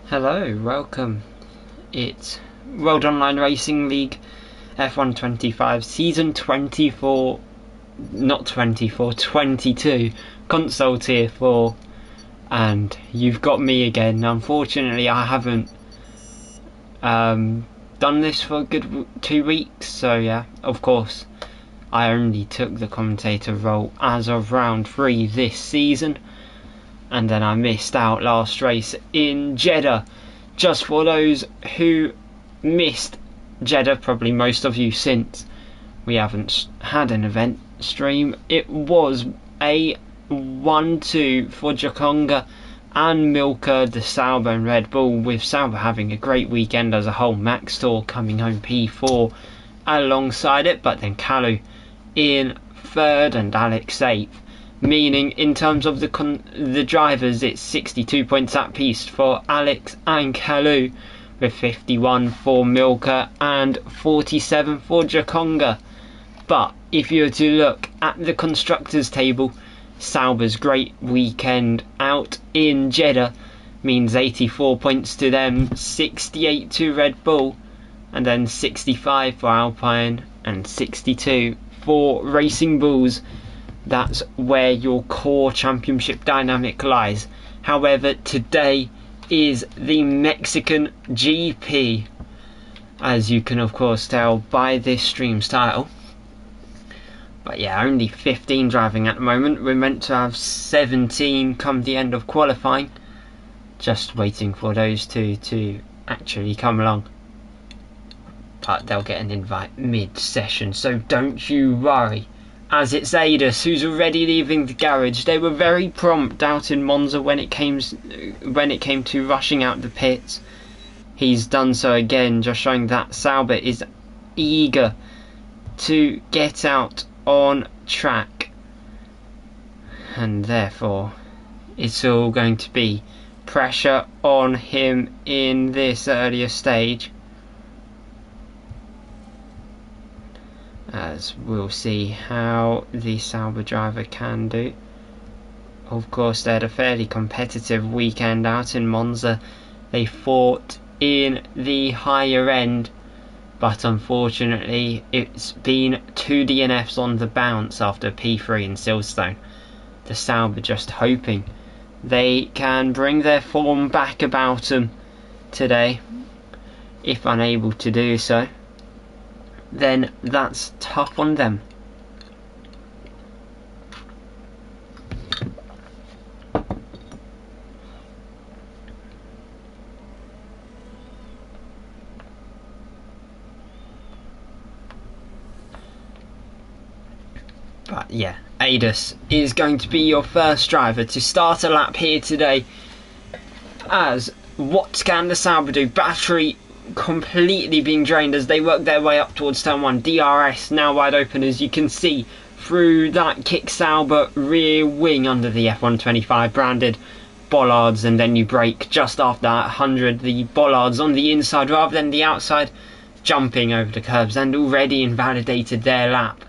Hello, welcome. It's World Online Racing League F1 25 Season 24, not 24, 22, Console Tier 4, and you've got me again. Unfortunately, I haven't done this for a good 2 weeks, so yeah, of course, I only took the commentator role as of round 3 this season. And then I missed out last race in Jeddah. Just for those who missed Jeddah, probably most of you, since we haven't had an event stream, it was a 1-2 for Jaconga and Milka de Sauber and Red Bull, with Sauber having a great weekend as a whole. Max Tour coming home P4 alongside it, but then Kalu in 3rd and Alex 8th. Meaning, in terms of the drivers, it's 62 points apiece for Alex and Kalu, with 51 for Milka and 47 for Jaconga. But if you were to look at the constructors table, Sauber's great weekend out in Jeddah means 84 points to them, 68 to Red Bull, and then 65 for Alpine and 62 for Racing Bulls. That's where your core championship dynamic lies. However, today is the Mexican GP, as you can of course tell by this stream's title. But yeah, only 15 driving at the moment. We're meant to have 17 come the end of qualifying. Just waiting for those two to actually come along. But they'll get an invite mid-session, so don't you worry. As it's Adus who's already leaving the garage. They were very prompt out in Monza when it came to rushing out the pits. He's done so again, just showing that Sauber is eager to get out on track, and therefore it's all going to be pressure on him in this earlier stage, as we'll see how the Sauber driver can do. Of course, they had a fairly competitive weekend out in Monza. They fought in the higher end, but unfortunately it's been 2 DNFs on the bounce after P3 in Silverstone. The Sauber just hoping they can bring their form back about them today. If unable to do so, then that's tough on them. But yeah, Adus is going to be your first driver to start a lap here today. As what can the Sauber do? Battery completely being drained as they work their way up towards turn 1. DRS now wide open, as you can see through that kick Sauber rear wing under the F125 branded bollards, and then you brake just after that 100, the bollards on the inside rather than the outside, jumping over the curbs and already invalidated their lap.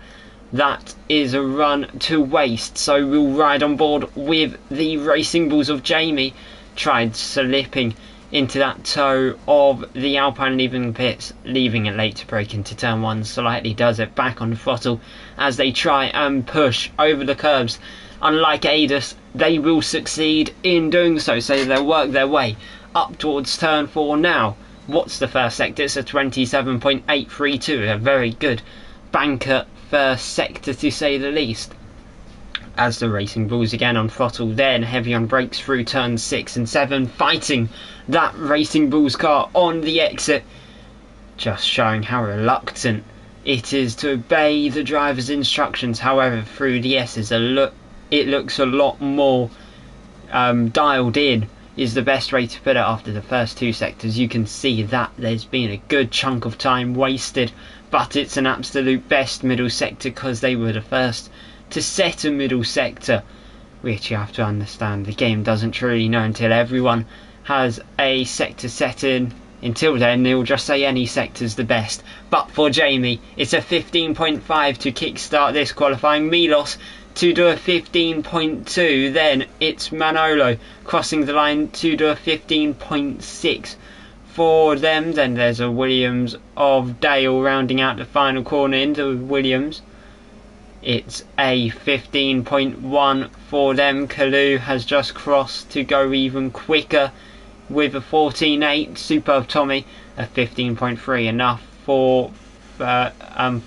That is a run to waste, so we'll ride on board with the Racing Bulls of Jamie. Tried slipping into that toe of the Alpine leaving the pits, leaving it late to break into turn 1, slightly does it back on the throttle as they try and push over the curbs. Unlike Adus, they will succeed in doing so, so they'll work their way up towards turn 4 now. What's the first sector? It's a 27.832, a very good banker first sector to say the least. As the Racing Bulls again on throttle, then heavy on brakes through turns 6 and 7, fighting that Racing Bulls car on the exit, just showing how reluctant it is to obey the driver's instructions. However, through the S's, it looks a lot more dialed in, is the best way to put it. After the first 2 sectors, you can see that there's been a good chunk of time wasted, but it's an absolute best middle sector because they were the first to set a middle sector, which you have to understand, the game doesn't truly know until everyone has a sector set in. Until then, they'll just say any sector's the best. But for Jamie, it's a 15.5 to kickstart this qualifying. Milos to do a 15.2. Then it's Manolo crossing the line to do a 15.6 for them. Then there's a Williams of Dale rounding out the final corner into Williams. It's a 15.1 for them. Kalu has just crossed to go even quicker with a 14.8. Superb Tommy, a 15.3, enough for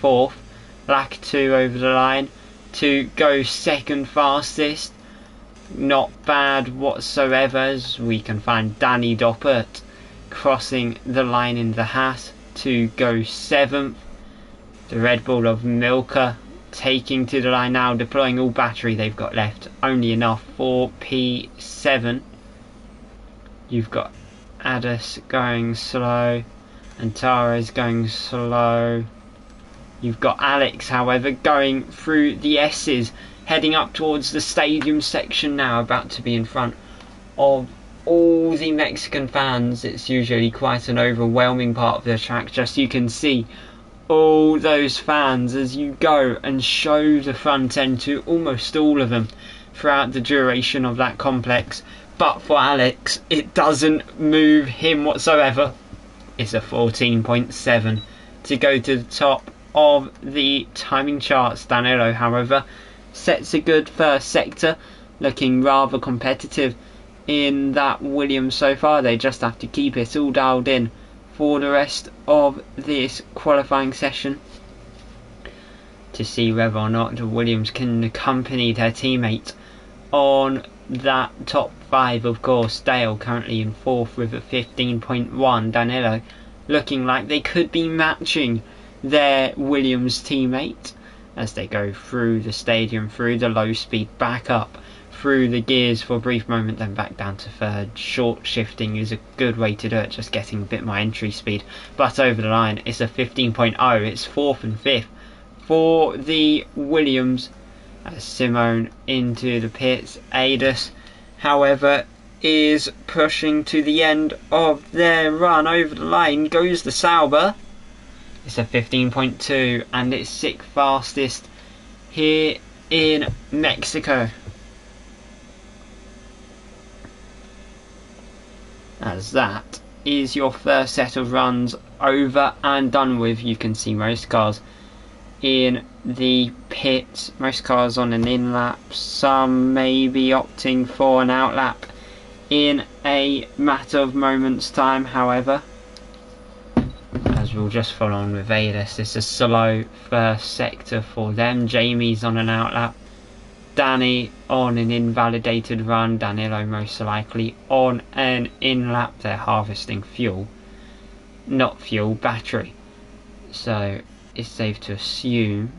fourth. Lack 2 over the line to go second fastest. Not bad whatsoever, as we can find Danny Doppert crossing the line in the Haas to go 7th. The Red Bull of Milka taking to the line now, deploying all battery they've got left, only enough for P7. You've got Addis going slow, and Tara's going slow. You've got Alex, however, going through the S's, heading up towards the stadium section now, about to be in front of all the Mexican fans. It's usually quite an overwhelming part of the track, just you can see all those fans as you go and show the front end to almost all of them throughout the duration of that complex. But for Alex, it doesn't move him whatsoever. It's a 14.7 to go to the top of the timing charts. Danilo, however, sets a good first sector, looking rather competitive in that Williams so far. They just have to keep it all dialed in for the rest of this qualifying session to see whether or not the Williams can accompany their teammate on that top 5. Of course, Dale currently in 4th with a 15.1. Danilo looking like they could be matching their Williams teammate as they go through the stadium, through the low speed, back up through the gears for a brief moment, then back down to 3rd. Short shifting is a good way to do it, just getting a bit more entry speed. But over the line, it's a 15.0. It's 4th and 5th for the Williams as Simone into the pits. Adis, however, is pushing to the end of their run. Over the line goes the Sauber. It's a 15.2 and it's 6th fastest here in Mexico. As that is your first set of runs over and done with. You can see most cars in the pits, most cars on an in lap, some maybe opting for an out lap in a matter of moments time. However, as we'll just follow on with Adis, it's a slow first sector for them. Jamie's on an out lap, Danny on an invalidated run, Danilo most likely on an in lap. They're harvesting fuel, not fuel, battery, so it's safe to assume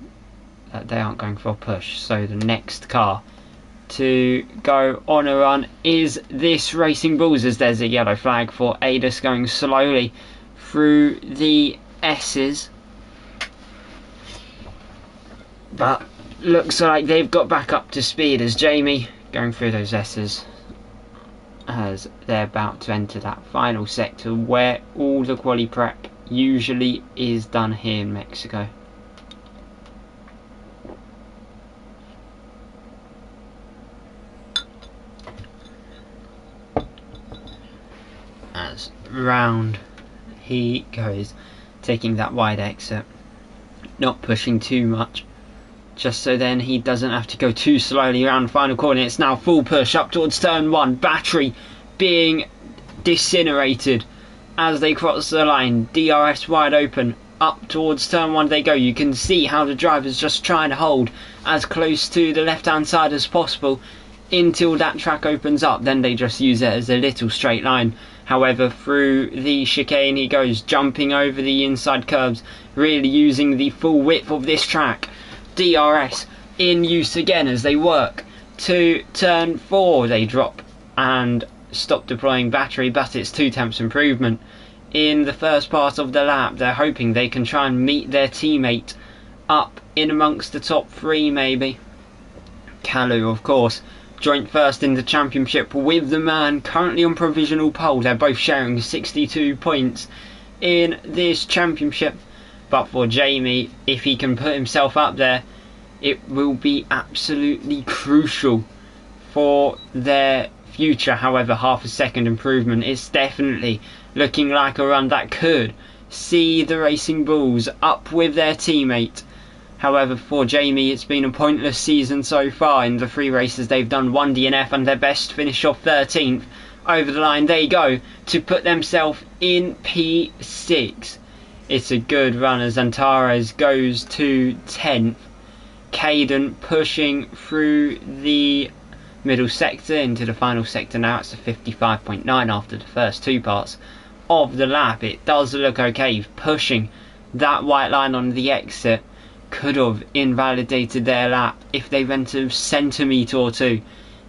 that they aren't going for a push. So the next car to go on a run is this Racing Bulls, as there's a yellow flag for Adis going slowly through the S's, but looks like they've got back up to speed as Jamie going through those S's as they're about to enter that final sector where all the quali prep usually is done here in Mexico. As round he goes, taking that wide exit, not pushing too much, just so then he doesn't have to go too slowly around the final corner. It's now full push up towards turn 1, battery being disintegrated as they cross the line. DRS wide open, up towards turn 1 they go. You can see how the driver's just trying to hold as close to the left hand side as possible until that track opens up. Then they just use it as a little straight line. However, through the chicane he goes, jumping over the inside curbs, really using the full width of this track. DRS in use again as they work to turn 4. They drop and stop deploying battery, but it's 2/10 improvement in the first part of the lap. They're hoping they can try and meet their teammate up in amongst the top 3 maybe. Kalu, of course, joint first in the championship with the man currently on provisional pole. They're both sharing 62 points in this championship. But for Jamie, if he can put himself up there It will be absolutely crucial for their future. However, half a second improvement is definitely looking like a run that could see the Racing Bulls up with their teammate. However, for Jamie, it's been a pointless season so far. In the 3 races they've done, 1 DNF and their best finish off 13th. Over the line they go to put themselves in P6. It's a good run as Antares goes to 10th. Caden pushing through the middle sector into the final sector now. It's a 55.9 after the first 2 parts of the lap. It does look okay. Pushing that white line on the exit could have invalidated their lap if they went a centimetre or 2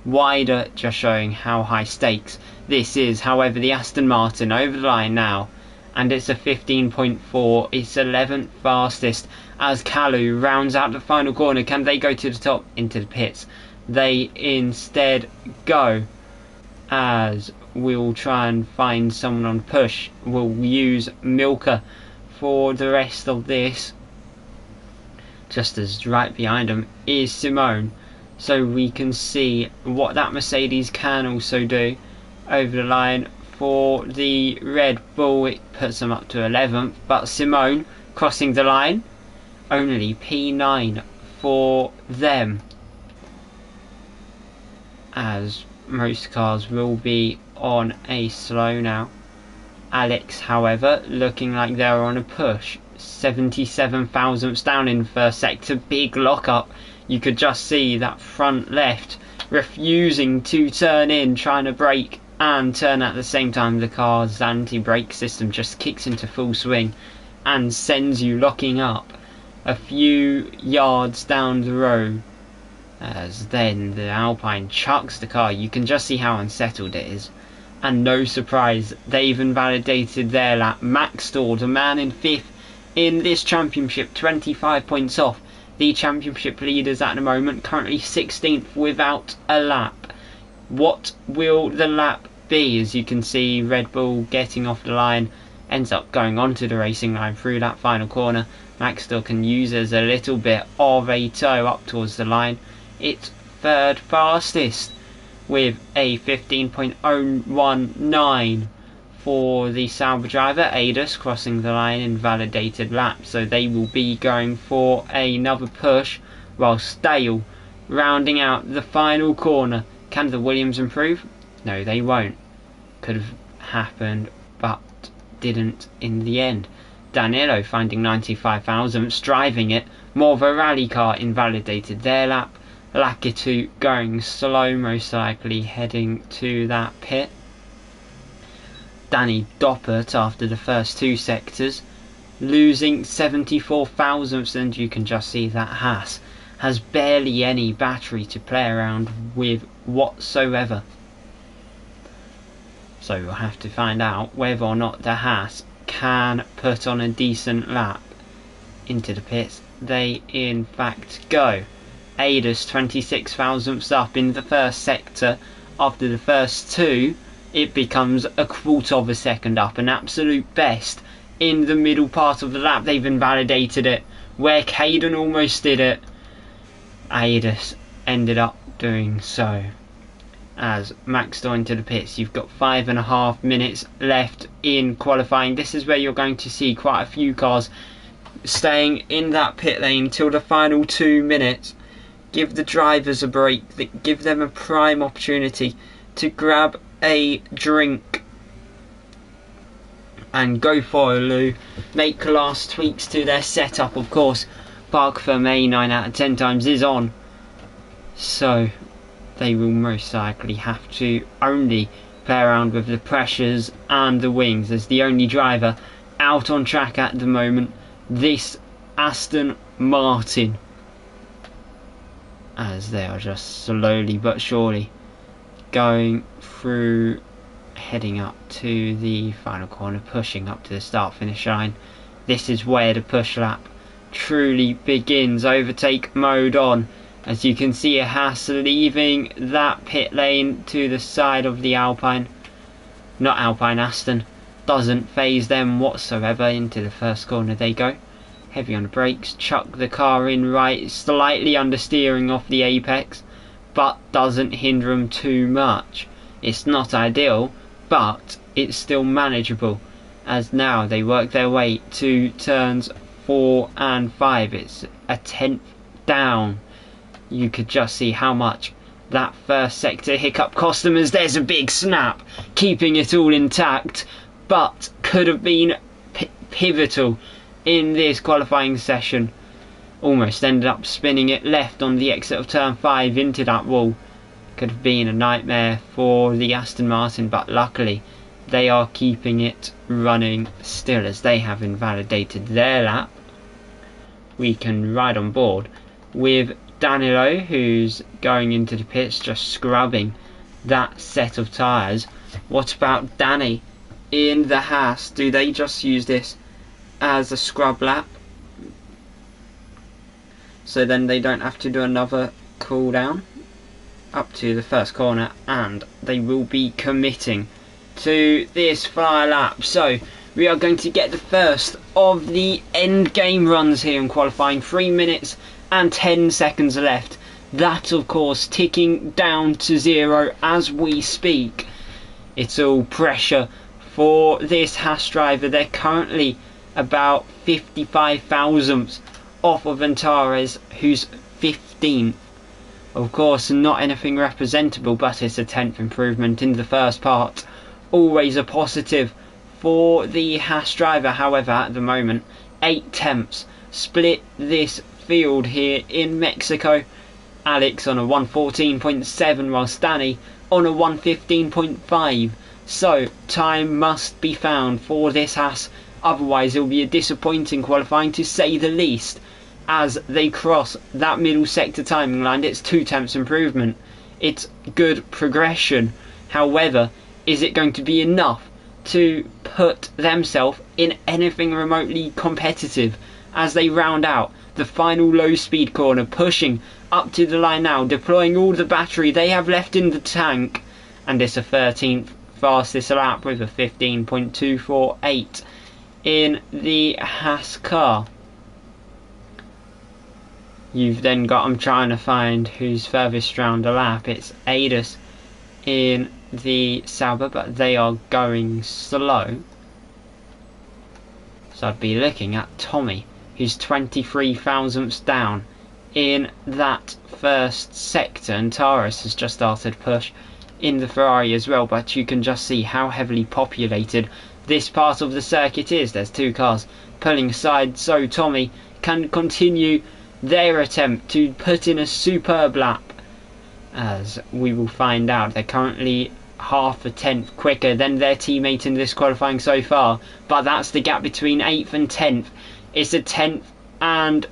wider, just showing how high stakes this is. However, the Aston Martin over the line now, and it's a 15.4. It's 11th fastest as Kalu rounds out the final corner. Can they go to the top? Into the pits they instead go, as we'll try and find someone on push. We'll use Milka for the rest of this, just as right behind them is Simone, so we can see what that Mercedes can also do. Over the line for the Red Bull, it puts them up to 11th, but Simone crossing the line, only P9 for them, as most cars will be on a slow now. Alex, however, looking like they're on a push. 77 thousandths down in the first sector. Big lockup. You could just see that front left refusing to turn in, trying to brake and turn at the same time. The car's anti-brake system just kicks into full swing and sends you locking up a few yards down the road, as then the Alpine chucks the car. You can just see how unsettled it is, and no surprise, they've invalidated their lap. Max Stord, a man in 5th in this championship, 25 points off the championship leaders at the moment, currently 16th without a lap. What will the lap be? As you can see, Red Bull getting off the line, ends up going onto the racing line through that final corner. Max still can use as a little bit of a tow up towards the line. It's 3rd fastest with a 15.019 for the Sauber driver. Adus crossing the line, invalidated lap, so they will be going for another push, while Stale rounding out the final corner. Can the Williams improve? No, they won't. Could have happened, but didn't in the end. Danilo finding 95 thousandths, driving it. More of a rally car, invalidated their lap. Lakitu going slow, most likely heading to that pit. Danny Doppert after the first 2 sectors, losing 74 thousandths, and you can just see that Haas has barely any battery to play around with whatsoever. So we'll have to find out whether or not the Haas can put on a decent lap. Into the pits they in fact go. Adus 26 thousandths up in the first sector. After the first 2, it becomes a quarter of a second up, an absolute best in the middle part of the lap. They've invalidated it where Caden almost did it. Adus ended up doing so. As Max Door into the pits, you've got 5.5 minutes left in qualifying. This is where you're going to see quite a few cars staying in that pit lane till the final 2 minutes. Give the drivers a break, give them a prime opportunity to grab a drink and go for a loo. Make last tweaks to their setup, of course. Park for May 9 out of 10 times is on, so they will most likely have to only play around with the pressures and the wings, as the only driver out on track at the moment, this Aston Martin, as they are just slowly but surely going through, heading up to the final corner, pushing up to the start finish line. This is where the push lap truly begins. Overtake mode on, as you can see a Haas leaving that pit lane to the side of the Alpine. Aston. Doesn't phase them whatsoever. Into the first corner they go, heavy on the brakes, chuck the car in right, slightly understeering off the apex, but doesn't hinder them too much. It's not ideal, but it's still manageable, as now they work their way to turns 4 and 5. It's a 10th down. You could just see how much that first sector hiccup cost them, as there's a big snap, keeping it all intact, but could have been pivotal in this qualifying session. Almost ended up spinning it left on the exit of turn 5 into that wall. Could have been a nightmare for the Aston Martin, but luckily they are keeping it running still, as they have invalidated their lap. We can ride on board with Danilo, who's going into the pits, just scrubbing that set of tyres. What about Danny in the Haas? Do they just use this as a scrub lap, so then they don't have to do another cool down up to the first corner, and they will be committing to this fire lap? So we are going to get the first of the end game runs here in qualifying. 3 minutes and 10 seconds left. That, of course, ticking down to 0 as we speak. It's all pressure for this Haas driver. They're currently about 55 thousandths off of Antares, who's 15th. Of course, not anything representable, but it's a 10th improvement in the first part. Always a positive for the Haas driver. However, at the moment, 8 tenths split this field here in Mexico. Alex on a 114.7, whilst Danny on a 115.5. So time must be found for this Haas, otherwise it will be a disappointing qualifying to say the least. As they cross that middle sector timing line, it's 2 tenths improvement. It's good progression. However, is it going to be enough to put themselves in anything remotely competitive as they round out the final low speed corner, pushing up to the line now, deploying all the battery they have left in the tank, and it's a 13th fastest lap with a 15.248 in the Haas car. You've then got, I'm trying to find who's furthest round the lap. It's Adis in the Sauber, but they are going slow. So I'd be looking at Tommy, who's 23 thousandths down in that first sector. And Taurus has just started push in the Ferrari as well, but you can just see how heavily populated this part of the circuit is. There's 2 cars pulling aside, so Tommy can continue their attempt to put in a superb lap. As we will find out, they're currently half a tenth quicker than their teammate in this qualifying so far, but that's the gap between 8th and 10th. It's a 10th and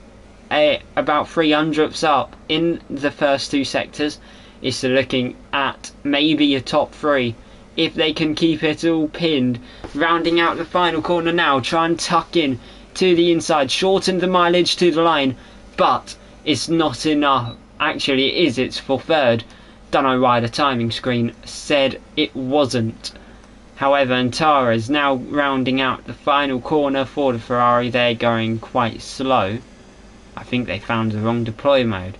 about 300ths up in the first 2 sectors. It's looking at maybe a top 3 if they can keep it all pinned. Rounding out the final corner now, try and tuck in to the inside, shorten the mileage to the line, but it's not enough. Actually it is, it's for third. Don't know why the timing screen said it wasn't. However, Antares now rounding out the final corner for the Ferrari. They're going quite slow. I think they found the wrong deploy mode,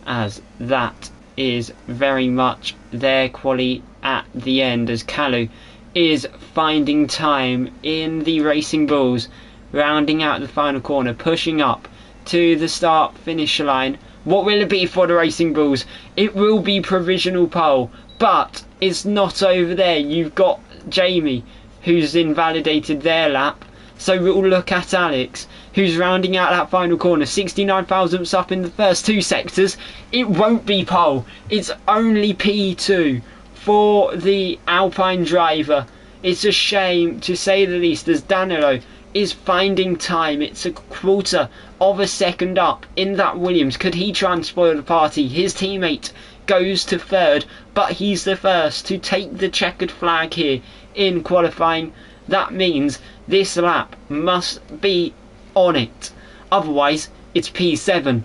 as that is very much their quali at the end, as Kalu is finding time in the Racing Bulls, rounding out the final corner, pushing up to the start finish line. What will it be for the Racing Bulls? It will be provisional pole, but it's not over there. You've got Jamie, who's invalidated their lap, so we'll look at Alex, who's rounding out that final corner, 69 thousandths up in the first 2 sectors. It won't be pole, it's only P2 for the Alpine driver. It's a shame, to say the least, as Danilo is finding time. It's a quarter of a second up in that Williams. Could he try and spoil the party? His teammate goes to third, but he's the first to take the checkered flag here in qualifying. That means this lap must be on it, otherwise it's P7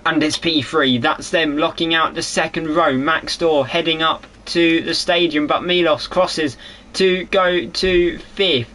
and it's P3. That's them locking out the second row. Max Door heading up to the stadium, but Milos crosses to go to 5th.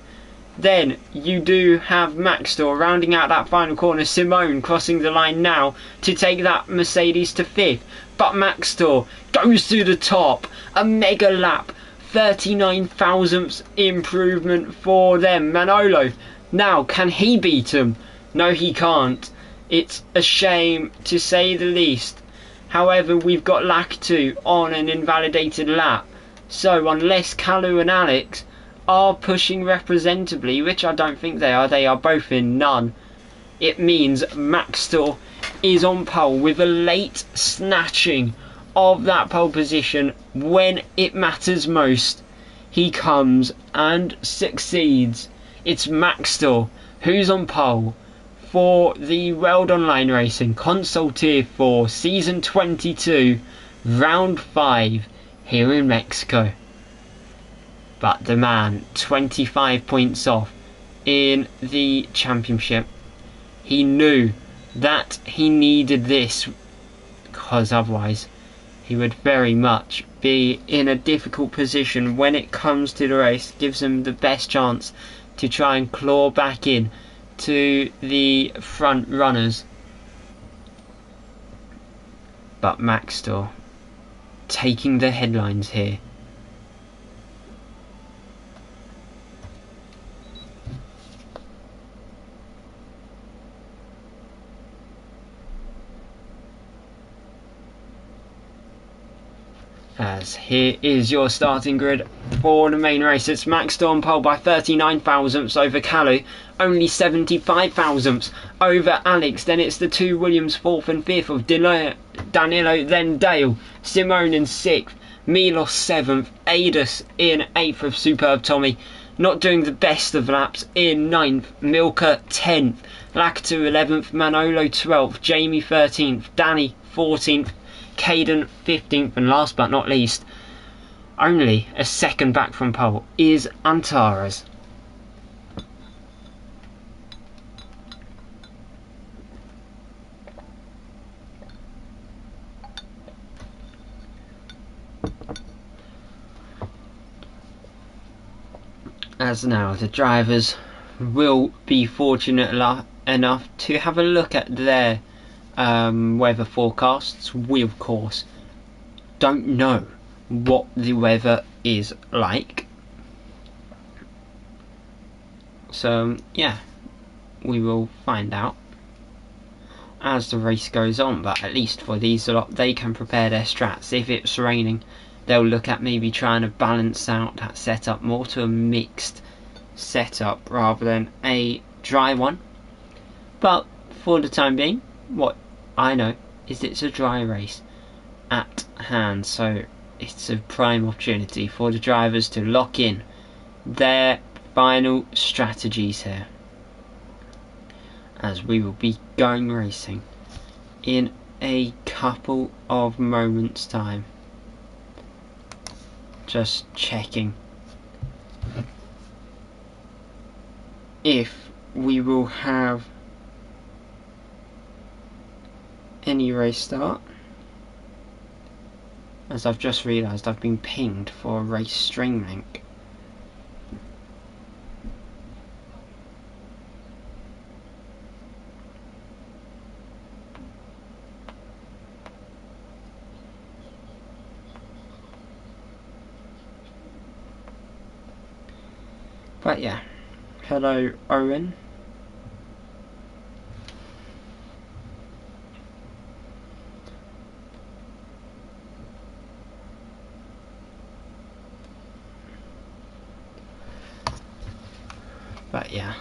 Then you do have Maxtor rounding out that final corner. Simone crossing the line now to take that Mercedes to 5th. But Maxtor goes to the top. A mega lap. 39 thousandths improvement for them. Manolo, now can he beat him? No, he can't. It's a shame to say the least. However, we've got Lactu on an invalidated lap. So unless Kalu and Alex are pushing representably, which I don't think they are both in none, it means Maxtor is on pole with a late snatching of that pole position when it matters most. He comes and succeeds. It's Maxtor who's on pole for the World Online Racing Console Tier 4 Season 22 Round 5 here in Mexico. But the man 25 points off in the championship. He knew that he needed this, because otherwise he would very much be in a difficult position when it comes to the race. Gives him the best chance to try and claw back in to the front runners. But Maxtor taking the headlines here. As here is your starting grid for the main race. It's Maxtor on pole by 39 thousandths over Kalu, only 75 thousandths over Alex. Then it's the two Williams 4th and 5th of Danilo, then Dale, Simone in 6th, Milos 7th, Adus in 8th of Superb Tommy, not doing the best of laps in 9th, Milka 10th, Lactu 11th, Manolo 12th, Jamie 13th, Danny 14th, Caden 15th, and last but not least, only a second back from pole, is Antares. As now the drivers will be fortunate enough to have a look at their weather forecasts. We of course don't know what the weather is like, so yeah, we will find out as the race goes on. But at least for these lot, they can prepare their strats. If it's raining, they'll look at maybe trying to balance out that setup more to a mixed setup rather than a dry one. But for the time being, what I know is it's a dry race at hand, so it's a prime opportunity for the drivers to lock in their final strategies here, as we will be going racing in a couple of moments time. Just checking if we will have any race start, as I've just realised I've been pinged for a race string link. But yeah, hello Owen. But yeah,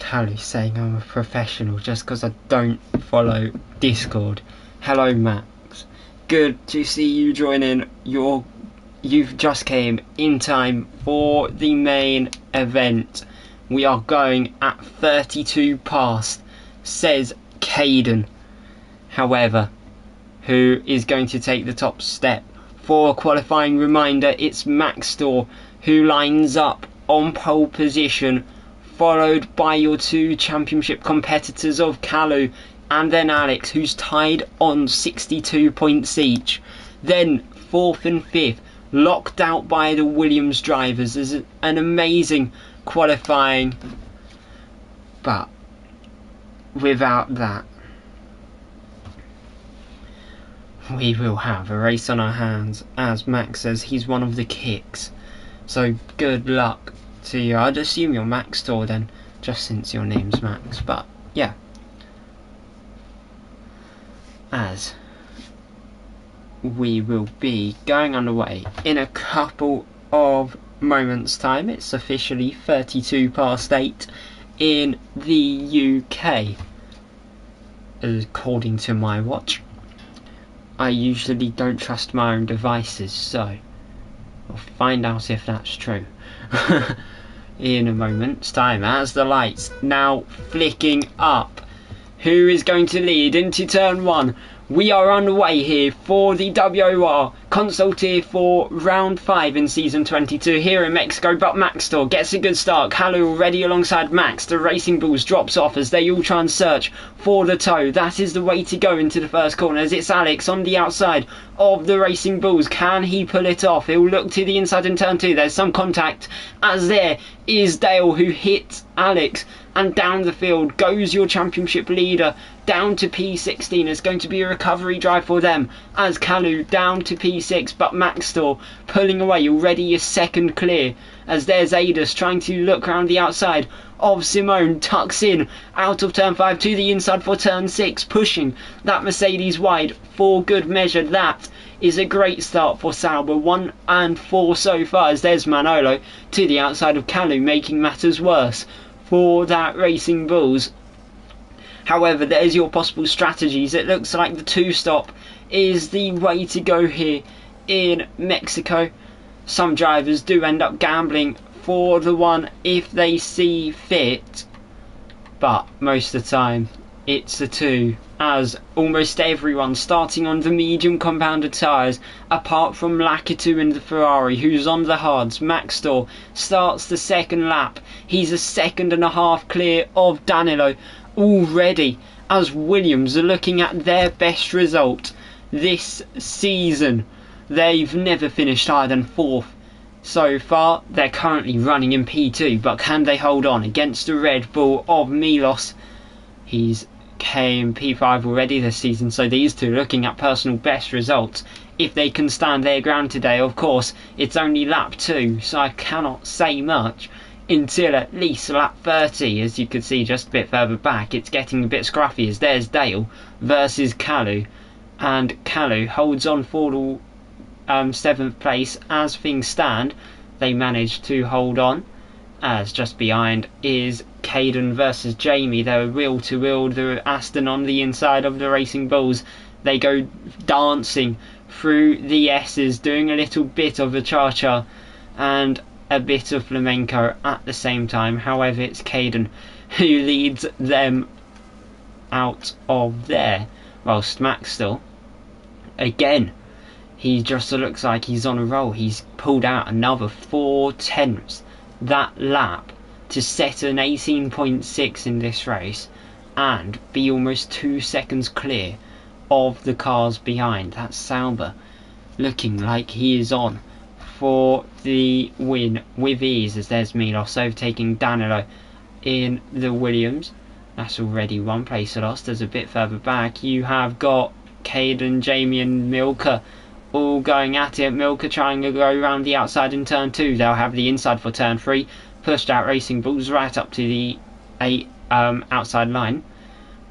Callie saying I'm a professional just because I don't follow Discord. Hello Max, good to see you join in. You've just came in time for the main event. We are going at 32 past, says Caden. However, who is going to take the top step? For a qualifying reminder, it's Maxtor who lines up on pole position, followed by your two championship competitors of Kalu and then Alex, who's tied on 62 points each. Then 4th and 5th, locked out by the Williams drivers. There's an amazing qualifying, but without that, we will have a race on our hands, as Max says he's one of the kicks. So good luck to you. I'd assume you're Max Tor then, just since your name's Max. But yeah, as we will be going underway in a couple of moments time. It's officially 32 past 8 in the UK, according to my watch. I usually don't trust my own devices, so we'll find out if that's true in a moment's time, as the lights now flicking up. Who is going to lead into turn 1? We are underway here for the WOR console tier for round 5 in season 22 here in Mexico, but Max Tor gets a good start. Kalu already alongside Max. The Racing Bulls drops off as they all try and search for the toe. That is the way to go into the first corner, as it's Alex on the outside of the Racing Bulls. Can he pull it off? He'll look to the inside in turn 2. There's some contact, as there is Dale, who hits Alex, and down the field goes your championship leader down to P16. It's going to be a recovery drive for them, as Kalu down to P6, but Max Tor pulling away, already a second clear, as there's Adus trying to look around the outside of Simone, tucks in out of turn 5 to the inside for turn 6, pushing that Mercedes wide for good measure. That is a great start for Sauber, 1 and 4 so far, as there's Manolo to the outside of Kalu, making matters worse for that Racing Bulls. However, there's your possible strategies. It looks like the 2-stop is the way to go here in Mexico. Some drivers do end up gambling for the 1 if they see fit, but most of the time it's the 2, as almost everyone starting on the medium compounded tyres, apart from Lakitu in the Ferrari, who's on the hards. Max Tor starts the second lap. He's a second and a half clear of Danilo already, as Williams are looking at their best result this season. They've never finished higher than 4th so far. They're currently running in P2, but can they hold on against the Red Bull of Milos? He's came P5 already this season, so these two looking at personal best results. If they can stand their ground today, of course, it's only lap 2, so I cannot say much until at least lap 30. As you can see just a bit further back, it's getting a bit scruffy, as there's Dale versus Kalu, and Kalu holds on for the 7th place. As things stand, they managed to hold on, as just behind is Caden versus Jamie. They're wheel to wheel, the Aston on the inside of the Racing Bulls. They go dancing through the S's, doing a little bit of a cha-cha and a bit of flamenco at the same time. However, it's Caden who leads them out of there, whilst Max still, again, he just looks like he's on a roll. He's pulled out another 4 tenths that lap to set an 18.6 in this race and be almost 2 seconds clear of the cars behind. That's Sauber looking like he is on for the win with ease, as there's Milos overtaking Danilo in the Williams. That's already 1 place lost. As a bit further back, you have got Caden, Jamie and Milka all going at it. Milka trying to go around the outside in turn 2. They'll have the inside for turn 3. Pushed out Racing Bulls right up to the outside line,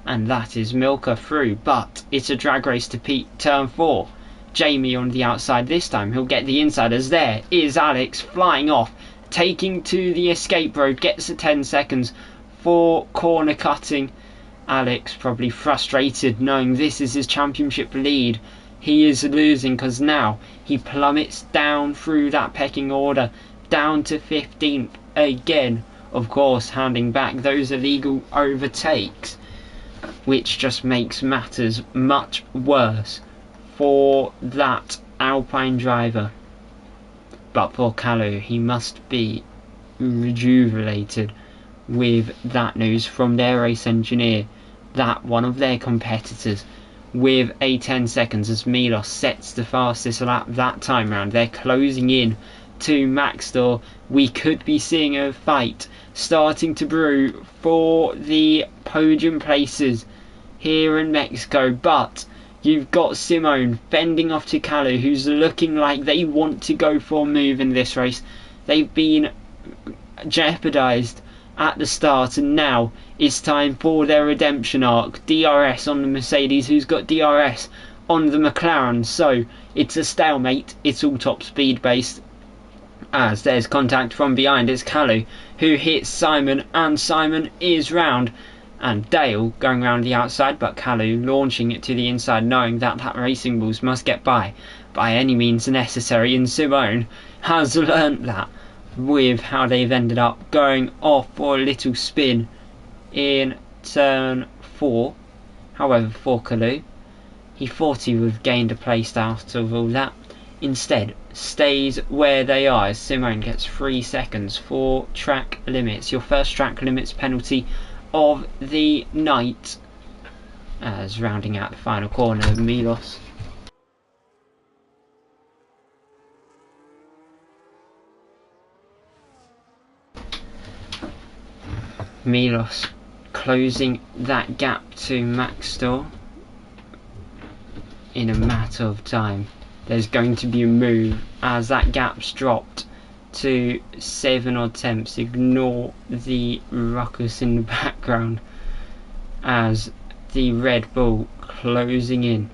and that is Milka through. But it's a drag race to turn 4. Jamie on the outside this time. He'll get the inside, as there is Alex flying off, taking to the escape road. Gets the 10 seconds for corner cutting. Alex probably frustrated, knowing this is his championship lead. He is losing, because now he plummets down through that pecking order, down to 15th again, of course handing back those illegal overtakes, which just makes matters much worse for that Alpine driver. But for Kalu, he must be rejuvenated with that news from their race engineer, that one of their competitors with a 10 seconds as Milos sets the fastest lap that time round. They're closing in to Maxtor. We could be seeing a fight starting to brew for the podium places here in Mexico, but you've got Simone fending off to Kalu, who's looking like they want to go for a move in this race. They've been jeopardised at the start, and now it's time for their redemption arc. DRS on the Mercedes, who's got DRS on the McLaren, so it's a stalemate. It's all top speed based, as there's contact from behind. It's Kalu who hits Simon, and Simon is round, and Dale going round the outside, but Kalu launching it to the inside, knowing that Racing Bulls must get by any means necessary, and Simone has learnt that with how they've ended up going off for a little spin in turn 4. However, for Kalu, he thought he would have gained a place out of all that. Instead, stays where they are as Simone gets 3 seconds for track limits. Your first track limits penalty of the night, as rounding out the final corner, Milos closing that gap to Maxtor in a matter of time. There's going to be a move as that gap's dropped to 7 odd tenths. Ignore the ruckus in the background as the Red Bull closing in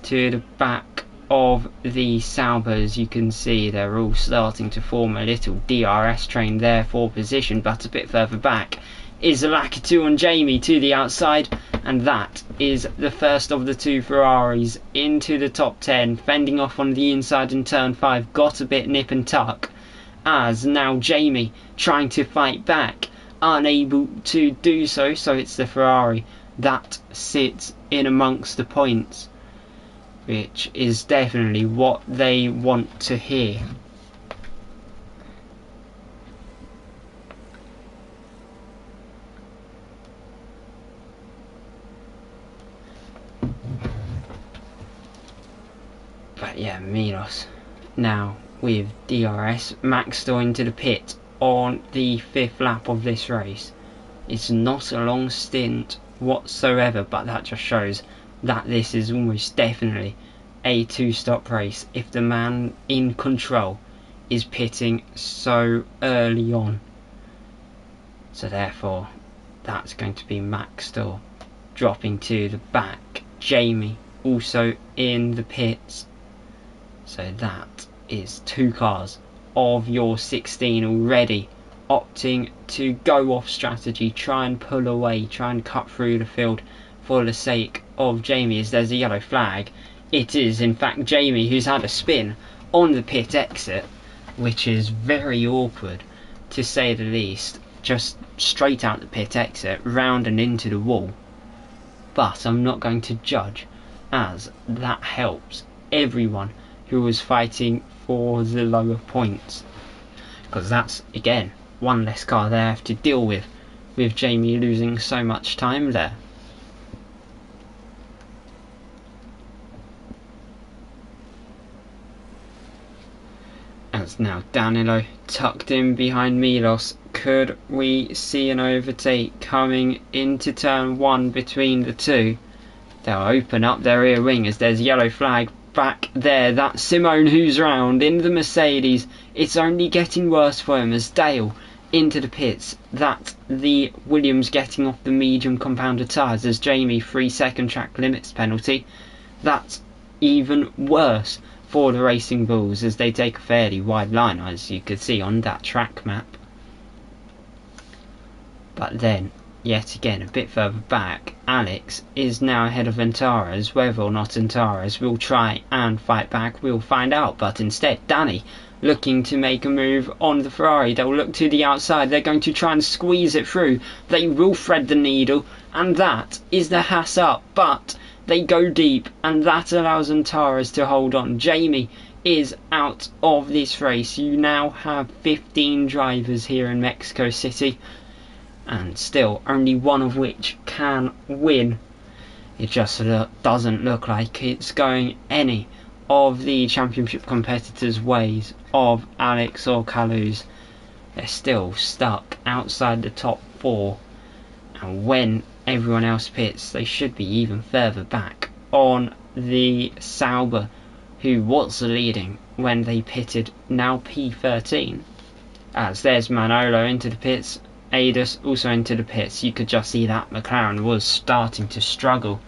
to the back of the Saubers. You can see they're all starting to form a little DRS train there for position, but a bit further back is a Lacatu on Jamie to the outside, and that is the first of the 2 Ferraris into the top 10. Fending off on the inside in turn 5, got a bit nip and tuck, as now Jamie trying to fight back, unable to do so, so it's the Ferrari that sits in amongst the points, which is definitely what they want to hear. But yeah, Milos now with DRS. Maxtor into the pit on the 5th lap of this race. It's not a long stint whatsoever, but that just shows that this is almost definitely a 2-stop race if the man in control is pitting so early on. So therefore, that's going to be Maxtor dropping to the back. Jamie also in the pits. So that is 2 cars of your 16 already opting to go off strategy, try and pull away, try and cut through the field for the sake of Jamie. As there's a yellow flag, it is in fact Jamie who's had a spin on the pit exit, which is very awkward to say the least. Just straight out the pit exit, round and into the wall. But I'm not going to judge, as that helps everyone who was fighting for the lower points, because that's again one less car they have to deal with Jamie losing so much time there. As now Danilo tucked in behind Milos. Could we see an overtake coming into turn 1 between the 2? They'll open up their rear wing as there's a yellow flag back there. That's Simone who's round in the Mercedes. It's only getting worse for him as Dale into the pits. That the Williams getting off the medium compounded tyres as Jamie 3-second track limits penalty. That's even worse for the Racing Bulls as they take a fairly wide line, as you could see on that track map. But then yet again a bit further back, Alex is now ahead of Antares. Whether or not Antares will try and fight back, we'll find out. But instead, Danny looking to make a move on the Ferrari. They'll look to the outside. They're going to try and squeeze it through. They will thread the needle, and that is the Haas up. But they go deep, and that allows Antares to hold on. Jamie is out of this race. You now have 15 drivers here in Mexico City, and still only one of which can win it just doesn't look like it's going any of the championship competitors' ways of Alex or Kalu's. They're still stuck outside the top 4, and when everyone else pits, they should be even further back on the Sauber, who was leading when they pitted, now P13. As there's Manolo into the pits, Adus also into the pits. You could just see that McLaren was starting to struggle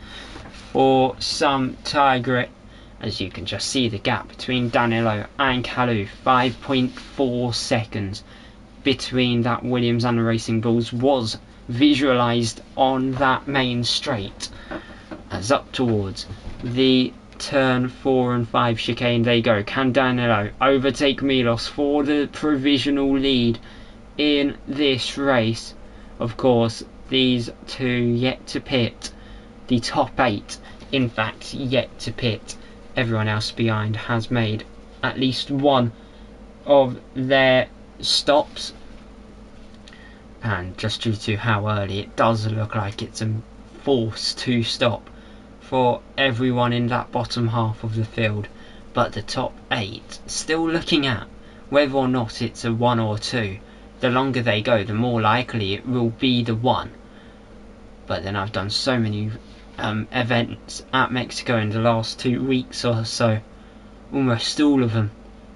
for some tyre grit, as you can just see the gap between Danilo and Kalu, 5.4 seconds between that Williams and the Racing Bulls was visualised on that main straight. As up towards the turn 4 and 5 chicane they go. Can Danilo overtake Milos for the provisional lead in this race? Of course, these two yet to pit. The top 8, in fact, yet to pit. Everyone else behind has made at least one of their stops, and just due to how early, it does look like it's a force to stop for everyone in that bottom half of the field. But the top 8 still looking at whether or not it's a 1 or 2. The longer they go, the more likely it will be the 1. But then I've done so many events at Mexico in the last 2 weeks or so, almost all of them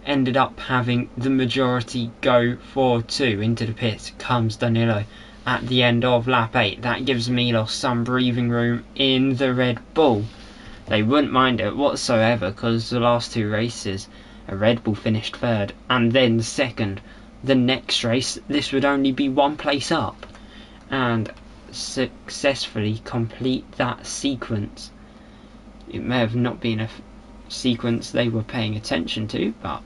ended up having the majority go for 2. Into the pit comes Danilo at the end of lap 8. That gives Milos some breathing room in the Red Bull. They wouldn't mind it whatsoever, because the last 2 races a Red Bull finished 3rd and then 2nd. The next race this would only be 1 place up, and successfully complete that sequence. It may have not been a sequence they were paying attention to, but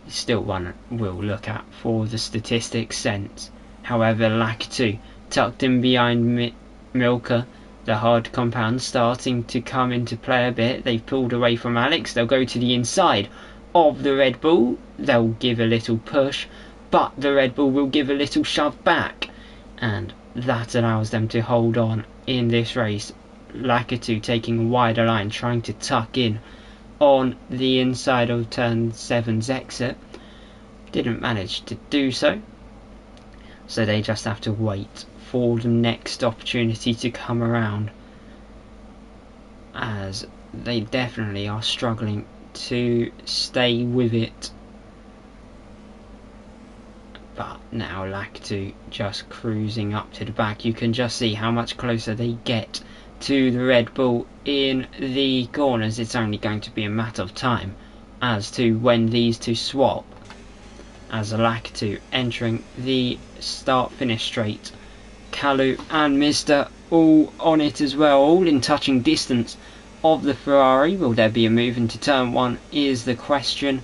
it's still one we'll look at for the statistics sense. However, Lactu tucked in behind Milka, the hard compound starting to come into play a bit. They've pulled away from Alex. They'll go to the inside of the Red Bull. They'll give a little push, but the Red Bull will give a little shove back, and that allows them to hold on in this race. Lacatu taking a wider line, trying to tuck in on the inside of turn 7's exit. Didn't manage to do so, so they just have to wait for the next opportunity to come around, as they definitely are struggling to stay with it. But now Lactu just cruising up to the back. You can just see how much closer they get to the Red Bull in the corners. It's only going to be a matter of time as to when these two swap, as Lactu entering the start-finish straight. Kalu and Mister all on it as well, all in touching distance of the Ferrari. Will there be a move into turn 1 is the question.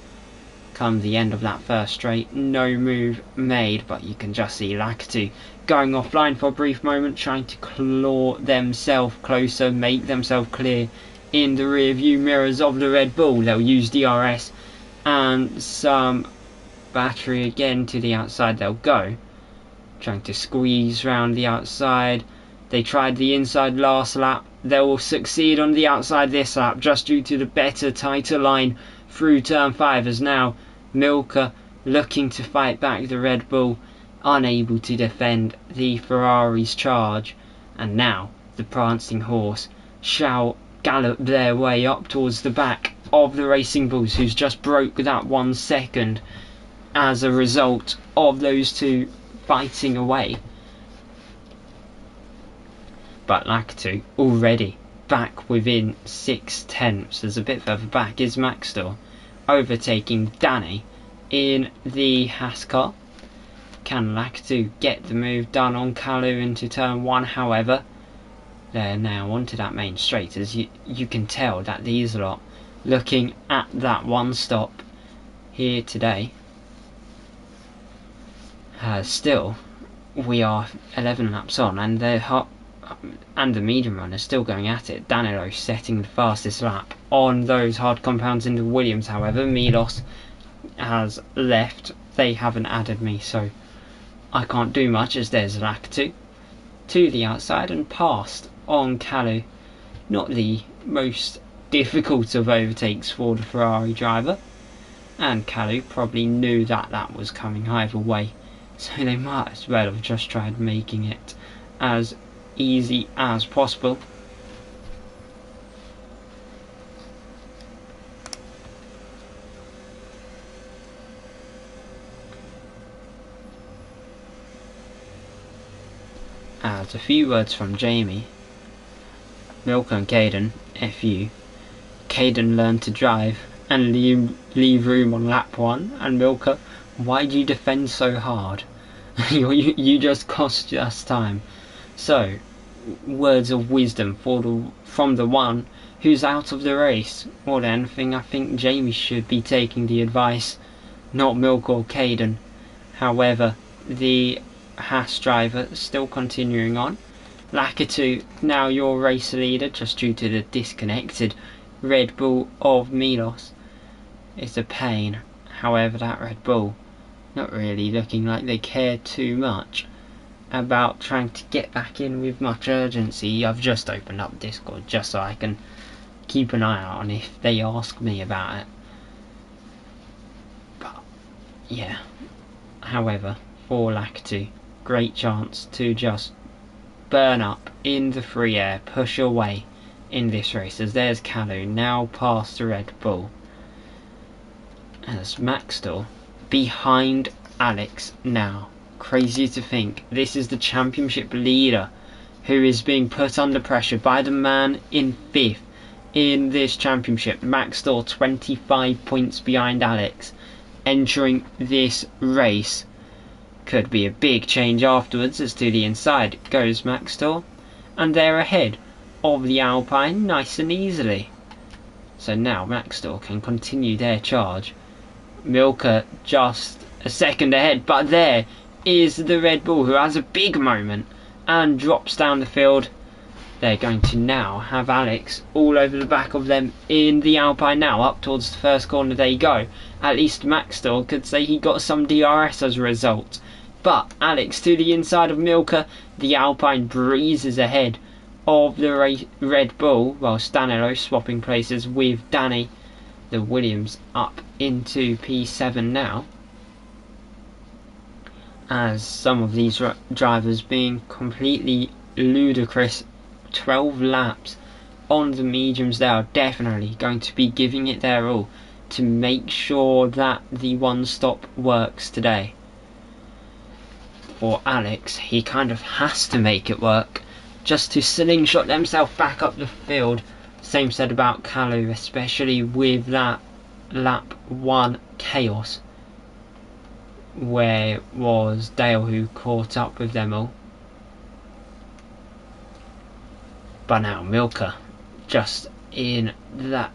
Come the end of that first straight, no move made, but you can just see Lacatu going offline for a brief moment, trying to claw themselves closer, make themselves clear in the rear view mirrors of the Red Bull. They'll use DRS and some battery again. To the outside they'll go, trying to squeeze round the outside. They tried the inside last lap. They will succeed on the outside this lap, just due to the better, tighter line through turn 5, as now Milka looking to fight back the Red Bull, unable to defend the Ferrari's charge. And now the prancing horse shall gallop their way up towards the back of the Racing Bulls, who's just broke that 1 second as a result of those two fighting away. But Lacatu already back within 6/10. There's a bit further back is Maxtor, overtaking Danny in the Haas car. Can Lacatu get the move done on Kalu into turn 1? However, they're now onto that main straight, as you can tell that these lot looking at that one stop here today. Still, we are 11 laps on, and they're hot, and the medium runner still going at it. Danilo setting the fastest lap on those hard compounds into Williams. However, Milos has left. They haven't added me, so I can't do much, as there's Lactu to the outside and passed on Kalu not the most difficult of overtakes for the Ferrari driver, and Kalu probably knew that that was coming either way, so they might as well have just tried making it as easy as possible. As a few words from Jamie, Milka and Caden, FU. Caden learned to drive and leave room on lap 1, and Milka, why do you defend so hard? you just cost us time. So, words of wisdom from the one who's out of the race. More than anything, I think Jamie should be taking the advice, not Milka or Caden. However, the Haas driver still continuing on. Lakitu, now your race leader, just due to the disconnected Red Bull of Milos. It's a pain. However, that Red Bull not really looking like they care too much about trying to get back in with much urgency. I've just opened up Discord just so I can keep an eye out on if they ask me about it. But yeah, however, for Lakitu, great chance to just burn up in the free air, push away in this race, as there's Kalu now past the Red Bull, as Maxtor behind Alex now. Crazy to think this is the championship leader who is being put under pressure by the man in 5th in this championship. Maxtor 25 points behind Alex entering this race. Could be a big change afterwards, as to the inside goes Maxtor, and they're ahead of the Alpine nice and easily. So now Maxtor can continue their charge. Milka just a second ahead, but there is the Red Bull, who has a big moment and drops down the field. They're going to now have Alex all over the back of them in the Alpine now. Up towards the first corner they go. At least Maxtor could say he got some DRS as a result. But Alex to the inside of Milka. The Alpine breezes ahead of the Red Bull, while Stanilo swapping places with Danny. The Williams up into P7 now, as some of these drivers being completely ludicrous. 12 laps on the mediums. They are definitely going to be giving it their all to make sure that the one stop works today. For Alex, he kind of has to make it work just to slingshot themselves back up the field. Same said about Kalu, especially with that lap 1 chaos where it was Dale who caught up with them all. But now Milka just in that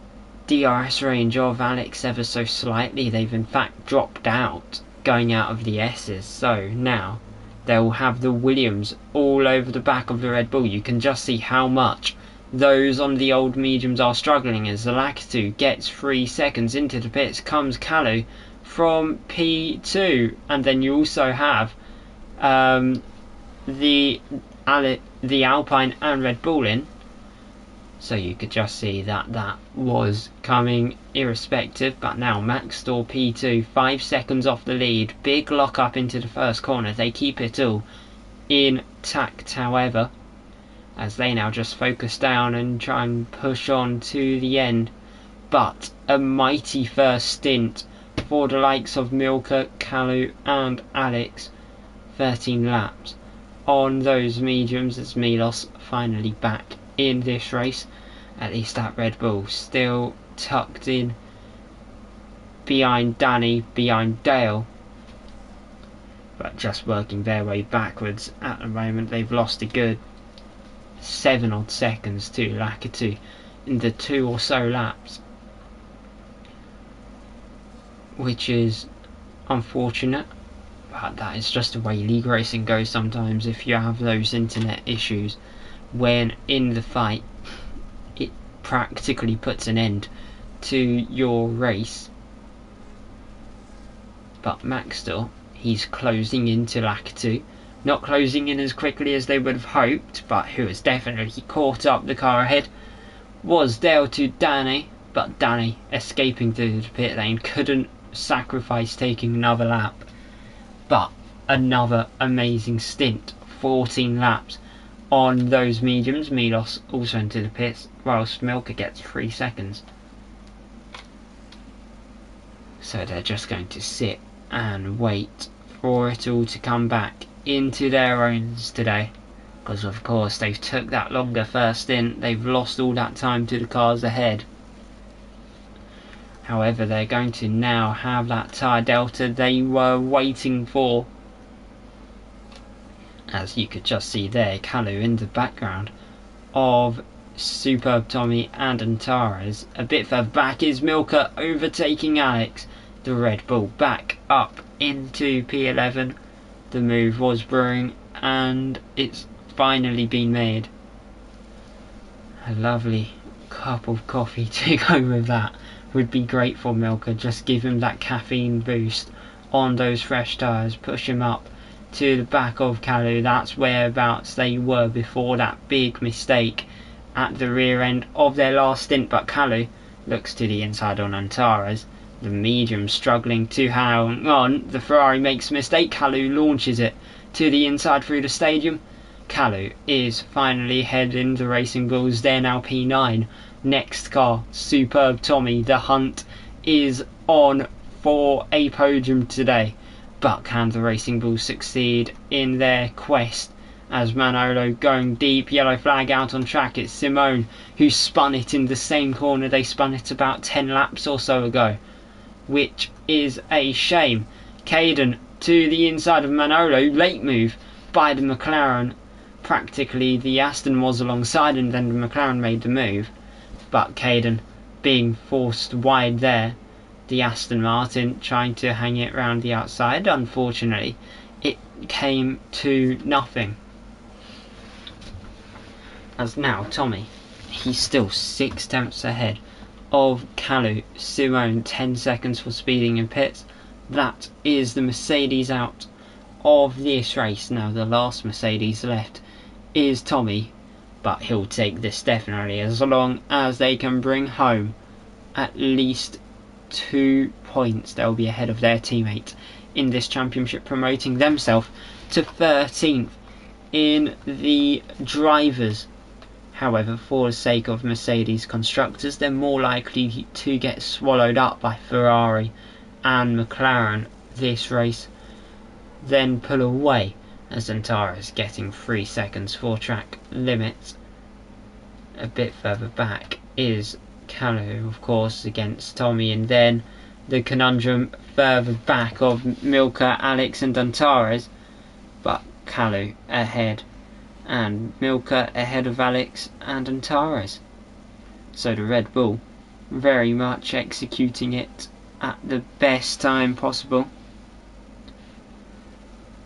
DRS range of Alex ever so slightly. They've in fact dropped out, going out of the S's. So now they'll have the Williams all over the back of the Red Bull. You can just see how much those on the old mediums are struggling, as the Lakitu gets 3 seconds into the pits. Comes Kalu from P2, and then you also have the Alpine and Red Bull in. So you could just see that that was coming irrespective. But now Maxtor P2, 5 seconds off the lead. Big lock up into the first corner. They keep it all intact, however, as they now just focus down and try and push on to the end. But a mighty first stint for the likes of Milka, Kalu and Alex. 13 laps on those mediums, as Milos finally back in this race. At least that Red Bull still tucked in behind Danny, behind Dale, but just working their way backwards at the moment. They've lost a good 7 odd seconds to Lakitu in the 2 or so laps, which is unfortunate. But that is just the way league racing goes sometimes. If you have those internet issues when in the fight, it practically puts an end to your race. But Maxtor, he's closing into Lakitu. Not closing in as quickly as they would have hoped, but who has definitely caught up the car ahead. was Dale to Danny, but Danny, escaping through the pit lane, couldn't sacrifice taking another lap. But another amazing stint, 14 laps on those mediums. Milos also into the pits, whilst Milka gets 3 seconds. So they're just going to sit and wait for it all to come back into their owns today, because of course they've took that longer first stint, they've lost all that time to the cars ahead. However, they're going to now have that tyre delta they were waiting for. As you could just see there, Kalu in the background of Superb Tommy and Antares. A bit further back is Milka overtaking Alex. The Red Bull back up into P11. The move was brewing and it's finally been made. A lovely cup of coffee to go with that would be great for Milka. Just give him that caffeine boost on those fresh tyres, push him up to the back of Kalu. That's whereabouts they were before that big mistake at the rear end of their last stint. But Kalu looks to the inside on Antares. The medium struggling to hang on. The Ferrari makes a mistake. Kalu launches it to the inside through the stadium. Kalu is finally heading the Racing Bulls. They're now P9. Next car, Superb Tommy. The hunt is on for a podium today. But can the Racing Bulls succeed in their quest? As Manolo going deep, yellow flag out on track. It's Simone who spun it in the same corner they spun it about 10 laps or so ago, which is a shame. Caden to the inside of Manolo. Late move by the McLaren. Practically the Aston was alongside and then the McLaren made the move. But Caden being forced wide there. The Aston Martin trying to hang it round the outside. Unfortunately, it came to nothing. As now Tommy, he's still 6 tenths ahead of Kalu. Simone 10 seconds for speeding in pits. That is the Mercedes out of this race. Now the last Mercedes left is Tommy, but he'll take this definitely, as long as they can bring home at least 2 points. They'll be ahead of their teammates in this championship, promoting themselves to 13th in the drivers. However, for the sake of Mercedes constructors, they're more likely to get swallowed up by Ferrari and McLaren this race, then pull away, as Antares getting 3 seconds for track limits. A bit further back is Kalu, of course, against Tommy, and then the conundrum further back of Milka, Alex and Antares, but Kalu ahead and Milka ahead of Alex and Antares. So the Red Bull very much executing it at the best time possible.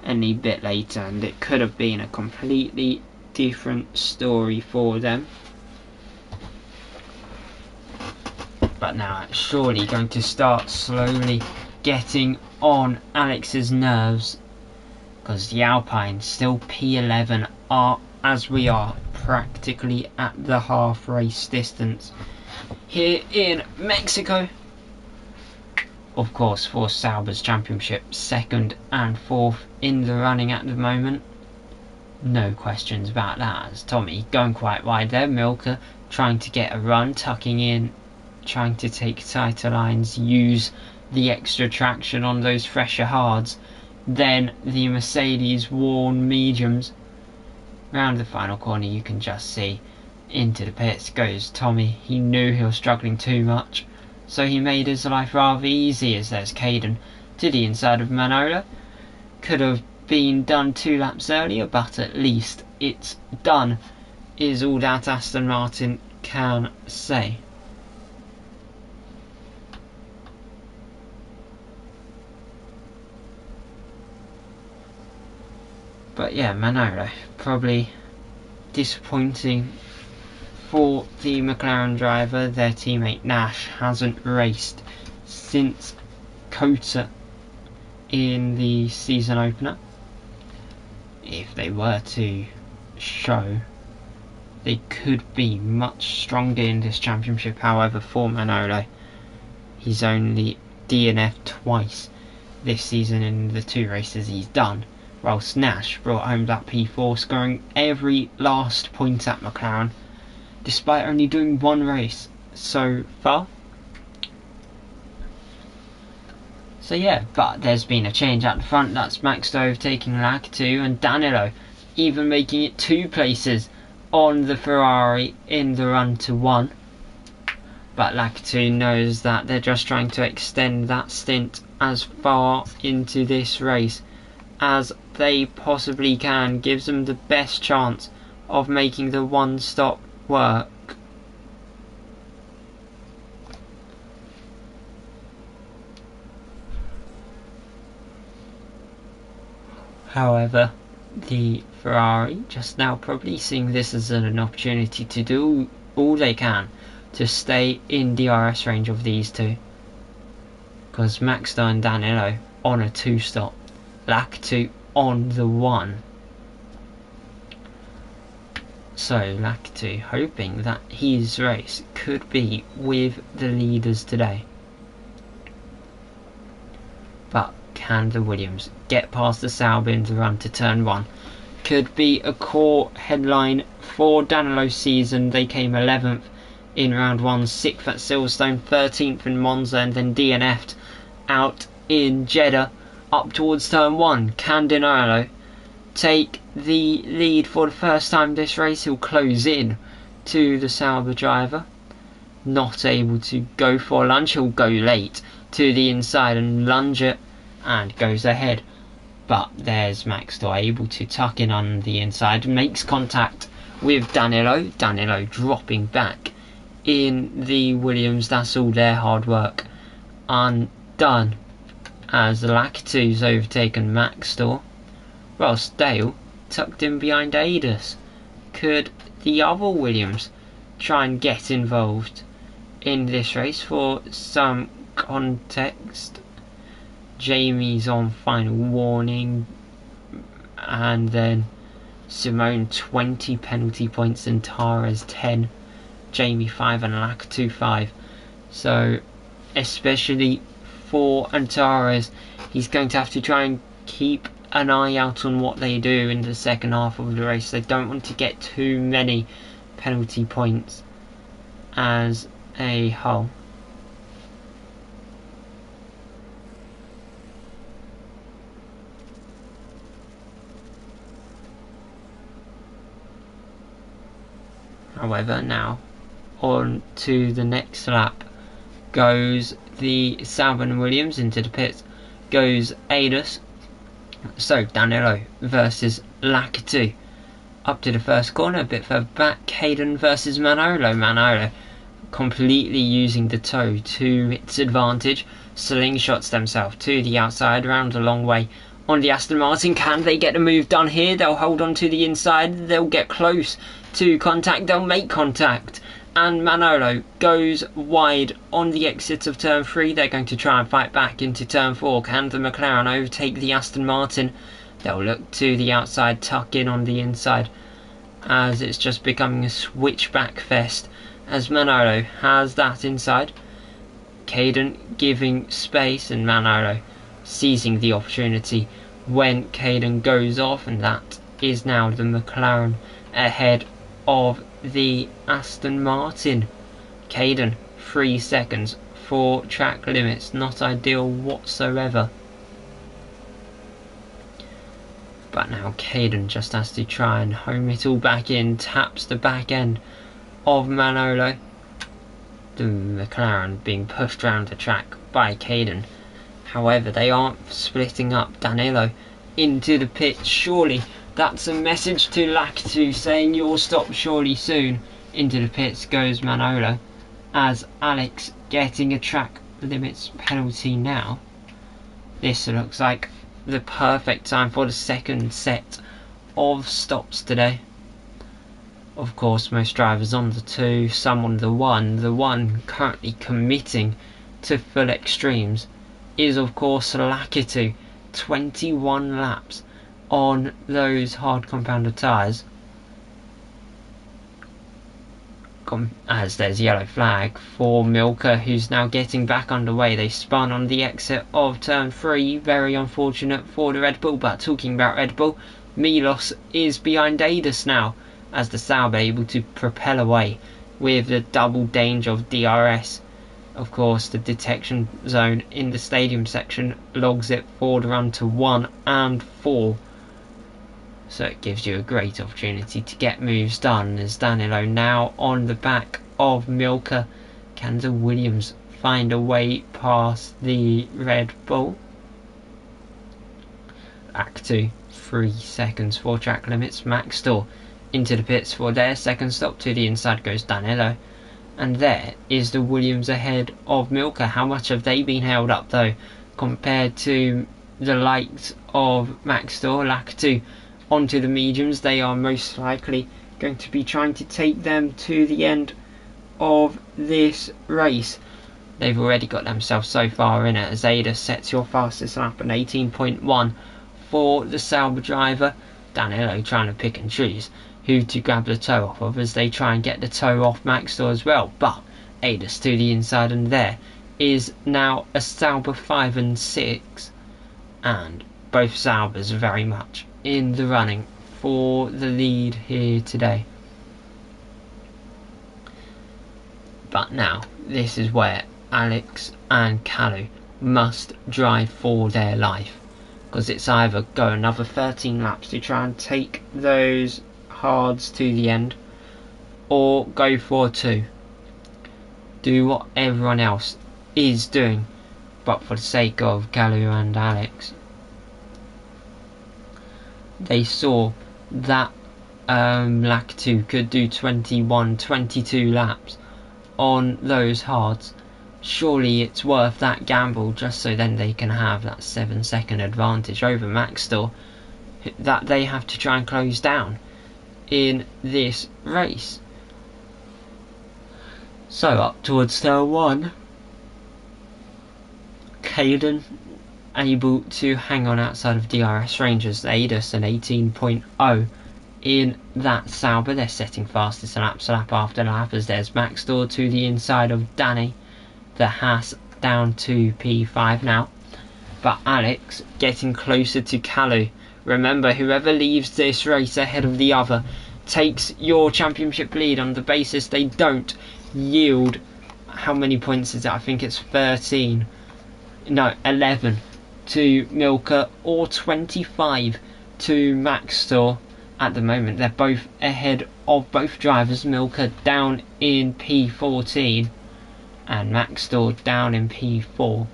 Any bit later and it could have been a completely different story for them. But now it's surely going to start slowly getting on Alex's nerves, because the Alpine still P11 are, as we are practically at the half race distance here in Mexico. Of course, for Sauber's championship, 2nd and 4th in the running at the moment. No questions about that, as Tommy going quite wide there. Milka trying to get a run, tucking in, trying to take tighter lines, use the extra traction on those fresher hards. Then the Mercedes worn mediums. Round the final corner, you can just see into the pits goes Tommy. He knew he was struggling too much, so he made his life rather easy, as there's Caden to the inside of Manolo. Could have been done 2 laps earlier, but at least it's done, is all that Aston Martin can say. But yeah, Manolo, probably disappointing for the McLaren driver. Their teammate Nash hasn't raced since Kota in the season opener. If they were to show they could be much stronger in this championship. However, for Manolo, he's only DNF'd twice this season in the 2 races he's done, whilst Nash brought home that P4, scoring every last point at McLaren, despite only doing 1 race so far. So yeah, but there's been a change at the front. That's Max overtaking Lacatu, and Danilo even making it 2 places on the Ferrari in the run to 1. But Lacatu knows that they're just trying to extend that stint as far into this race as they possibly can. Gives them the best chance of making the 1 stop work. However, the Ferrari just now probably seeing this as an opportunity to do all they can to stay in DRS range of these 2, because Max and Danilo on a 2 stop, Lacatu on the 1. So Lacatu hoping that his race could be with the leaders today. But can the Williams get past the Sauber in the run to turn 1? Could be a core headline for Danilo's season. They came 11th in round 1, 6th at Silverstone, 13th in Monza, and then DNF'd out in Jeddah. Up towards turn 1, can Danilo take the lead for the first time this race? He'll close in to the Sauber driver. Not able to go for a lunge, he'll go late to the inside and lunge it, and goes ahead. But there's Max still able to tuck in on the inside, makes contact with Danilo. Danilo dropping back in the Williams. That's all their hard work undone, as Lacatu's overtaken Max still, whilst Dale tucked in behind Adis. Could the other Williams try and get involved in this race? For some context, Jamie's on final warning, and then Simone 20 penalty points and Tara's 10, Jamie 5 and Lacatu 5. So especially for Antares, he's going to have to try and keep an eye out on what they do in the second half of the race. They don't want to get too many penalty points as a whole. However, now on to the next lap goes the Sauber Williams. Into the pits goes Adis. So Danilo versus Lacatu. Up to the first corner, a bit further back, Caden versus Manolo. Manolo completely using the toe to its advantage. Slingshots themselves to the outside, round a long way on the Aston Martin. Can they get the move done here? They'll hold on to the inside, they'll get close to contact, they'll make contact, and Manolo goes wide on the exit of turn 3. They're going to try and fight back into turn 4. Can the McLaren overtake the Aston Martin? They'll look to the outside, tuck in on the inside, as it's just becoming a switchback fest as Manolo has that inside. Caden giving space, and Manolo seizing the opportunity when Caden goes off, and that is now the McLaren ahead of the Aston Martin. Caden 3 seconds for track limits, not ideal whatsoever. But now Caden just has to try and home it all back in, taps the back end of Manolo. The McLaren being pushed around the track by Caden. However, they aren't splitting up. Danilo into the pits. Surely that's a message to Lacatu saying you'll stop surely soon. Into the pits goes Manolo, as Alex getting a track limits penalty now. This looks like the perfect time for the second set of stops today. Of course, most drivers on the 2, some on the 1. The 1 currently committing to full extremes is of course Lacatu. 21 laps on those hard compounder tyres. as there's yellow flag for Milka, who's now getting back underway. They spun on the exit of turn 3. Very unfortunate for the Red Bull, but talking about Red Bull, Milos is behind Adis now, as the Sauber able to propel away with the double danger of DRS. Of course, the detection zone in the stadium section logs it for the run to 1 and 4. So it gives you a great opportunity to get moves done, as Danilo now on the back of Milka. Can the Williams find a way past the Red Bull? Act 2, 3 seconds for track limits. Max Store into the pits for their second stop. To the inside goes Danilo. And there is the Williams ahead of Milka. How much have they been held up though compared to the likes of Max Store? Lap 2 onto the mediums. They are most likely going to be trying to take them to the end of this race. They've already got themselves so far in it, as Ada sets your fastest lap at 18.1 for the Sauber driver. Danilo trying to pick and choose who to grab the toe off of, as they try and get the toe off Max Store as well. But Ada's to the inside, and there is now a Sauber 5 and 6, and both Saubers are very much in the running for the lead here today. But now this is where Alex and Kalu must drive for their life, because it's either go another 13 laps to try and take those hards to the end, or go for 2. Do what everyone else is doing, but for the sake of Kalu and Alex. They saw that lap 2 could do 22 laps on those hards. Surely it's worth that gamble, just so then they can have that 7-second advantage over Max Store that they have to try and close down in this race. So up towards turn 1, Caden able to hang on outside of DRS Rangers. Adis an 18.0 in that Sauber. They're setting fastest lap after lap, as there's Max Door to the inside of Danny. The Haas down to P5 now, but Alex getting closer to Kalu. Remember, whoever leaves this race ahead of the other takes your championship lead, on the basis they don't yield, how many points is it? I think it's 11 to Milka, or 25 to Max Store. At the moment they're both ahead of both drivers. Milka down in P14 and Max Store down in P4.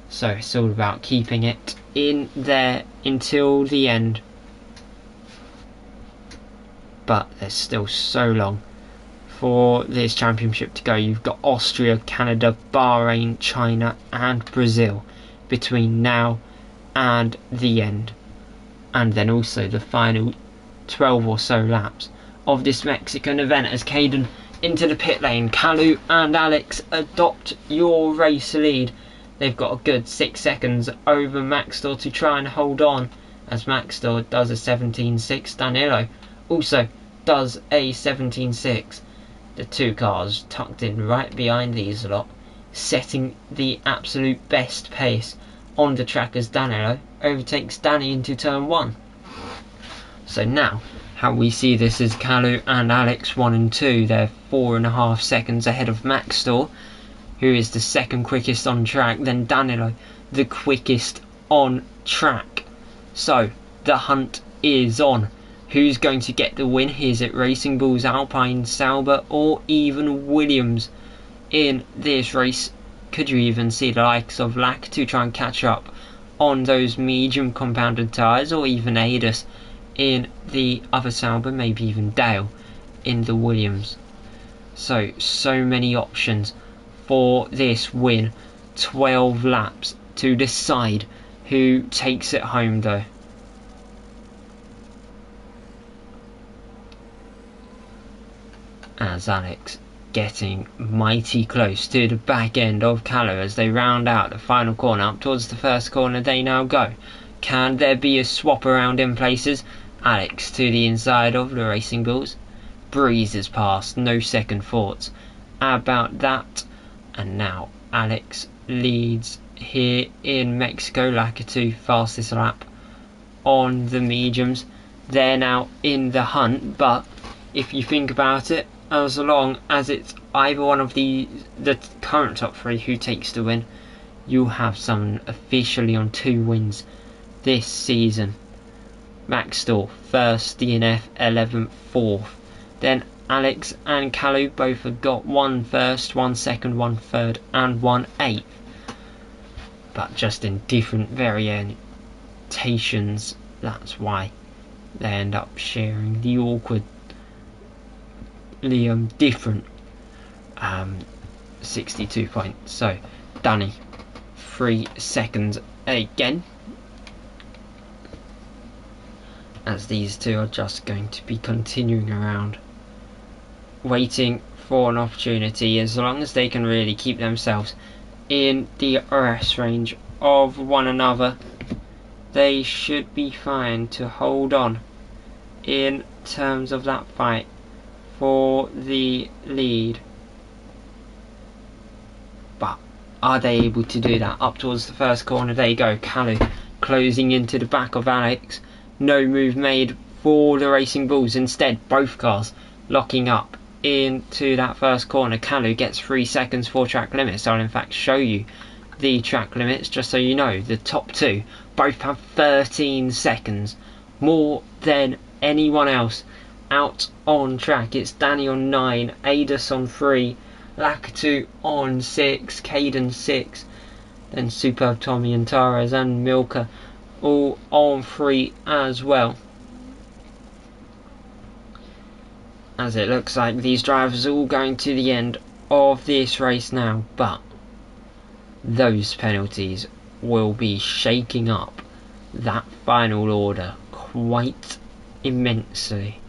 So it's all about keeping it in there until the end. But there's still so long for this championship to go. You've got Austria, Canada, Bahrain, China and Brazil between now and the end. And then also the final 12 or so laps of this Mexican event, as Caden into the pit lane. Kalu and Alex adopt your race lead. They've got a good 6 seconds over Max Store to try and hold on, as Max Store does a 17.6. Danilo also does a 17.6. The two cars tucked in right behind these lot, setting the absolute best pace on the track, as Danilo overtakes Danny into turn 1. So now how we see this is Kalu and Alex 1 and 2. They're 4.5 seconds ahead of Max Store, who is the second quickest on track. Then Danilo, the quickest on track. So the hunt is on. Who's going to get the win? Is it Racing Bulls, Alpine, Sauber, or even Williams in this race? Could you even see the likes of Lack to try and catch up on those medium compounded tyres, or even Adis in the other Sauber, maybe even Dale in the Williams? So many options for this win. 12 laps to decide who takes it home though. As Alex getting mighty close to the back end of Kalu as they round out the final corner. Up towards the first corner they now go. Can there be a swap around in places? Alex to the inside of the Racing Bulls, breezes past, no second thoughts about that. And now Alex leads here in Mexico. Lacatu fastest lap on the mediums. They're now in the hunt, but if you think about it, as long as it's either one of the current top three who takes the win, you'll have someone officially on 2 wins this season. Max Store first, DNF 11th, 4th. Then Alex and Kalu both have got 1 first, 1 second, 1 third, and 1 8th. But just in different variations. That's why they end up sharing the awkward different 62 points. So Danny 3 seconds again, as these two are just going to be continuing around waiting for an opportunity. As long as they can really keep themselves in the RS range of one another, they should be fine to hold on in terms of that fight for the lead. But are they able to do that? Up towards the first corner they go. Kalu closing into the back of Alex. No move made for the Racing Bulls. Instead, both cars locking up into that first corner. Kalu gets 3 seconds for track limits. I'll in fact show you the track limits just so you know. The top two both have 13 seconds more than anyone else out on track. It's Danny on 9, Adus on 3, Lacatu on 6, Caden 6, then Superb Tommy and Taras and Milka all on 3 as well. As it looks like these drivers are all going to the end of this race now, but those penalties will be shaking up that final order quite immensely,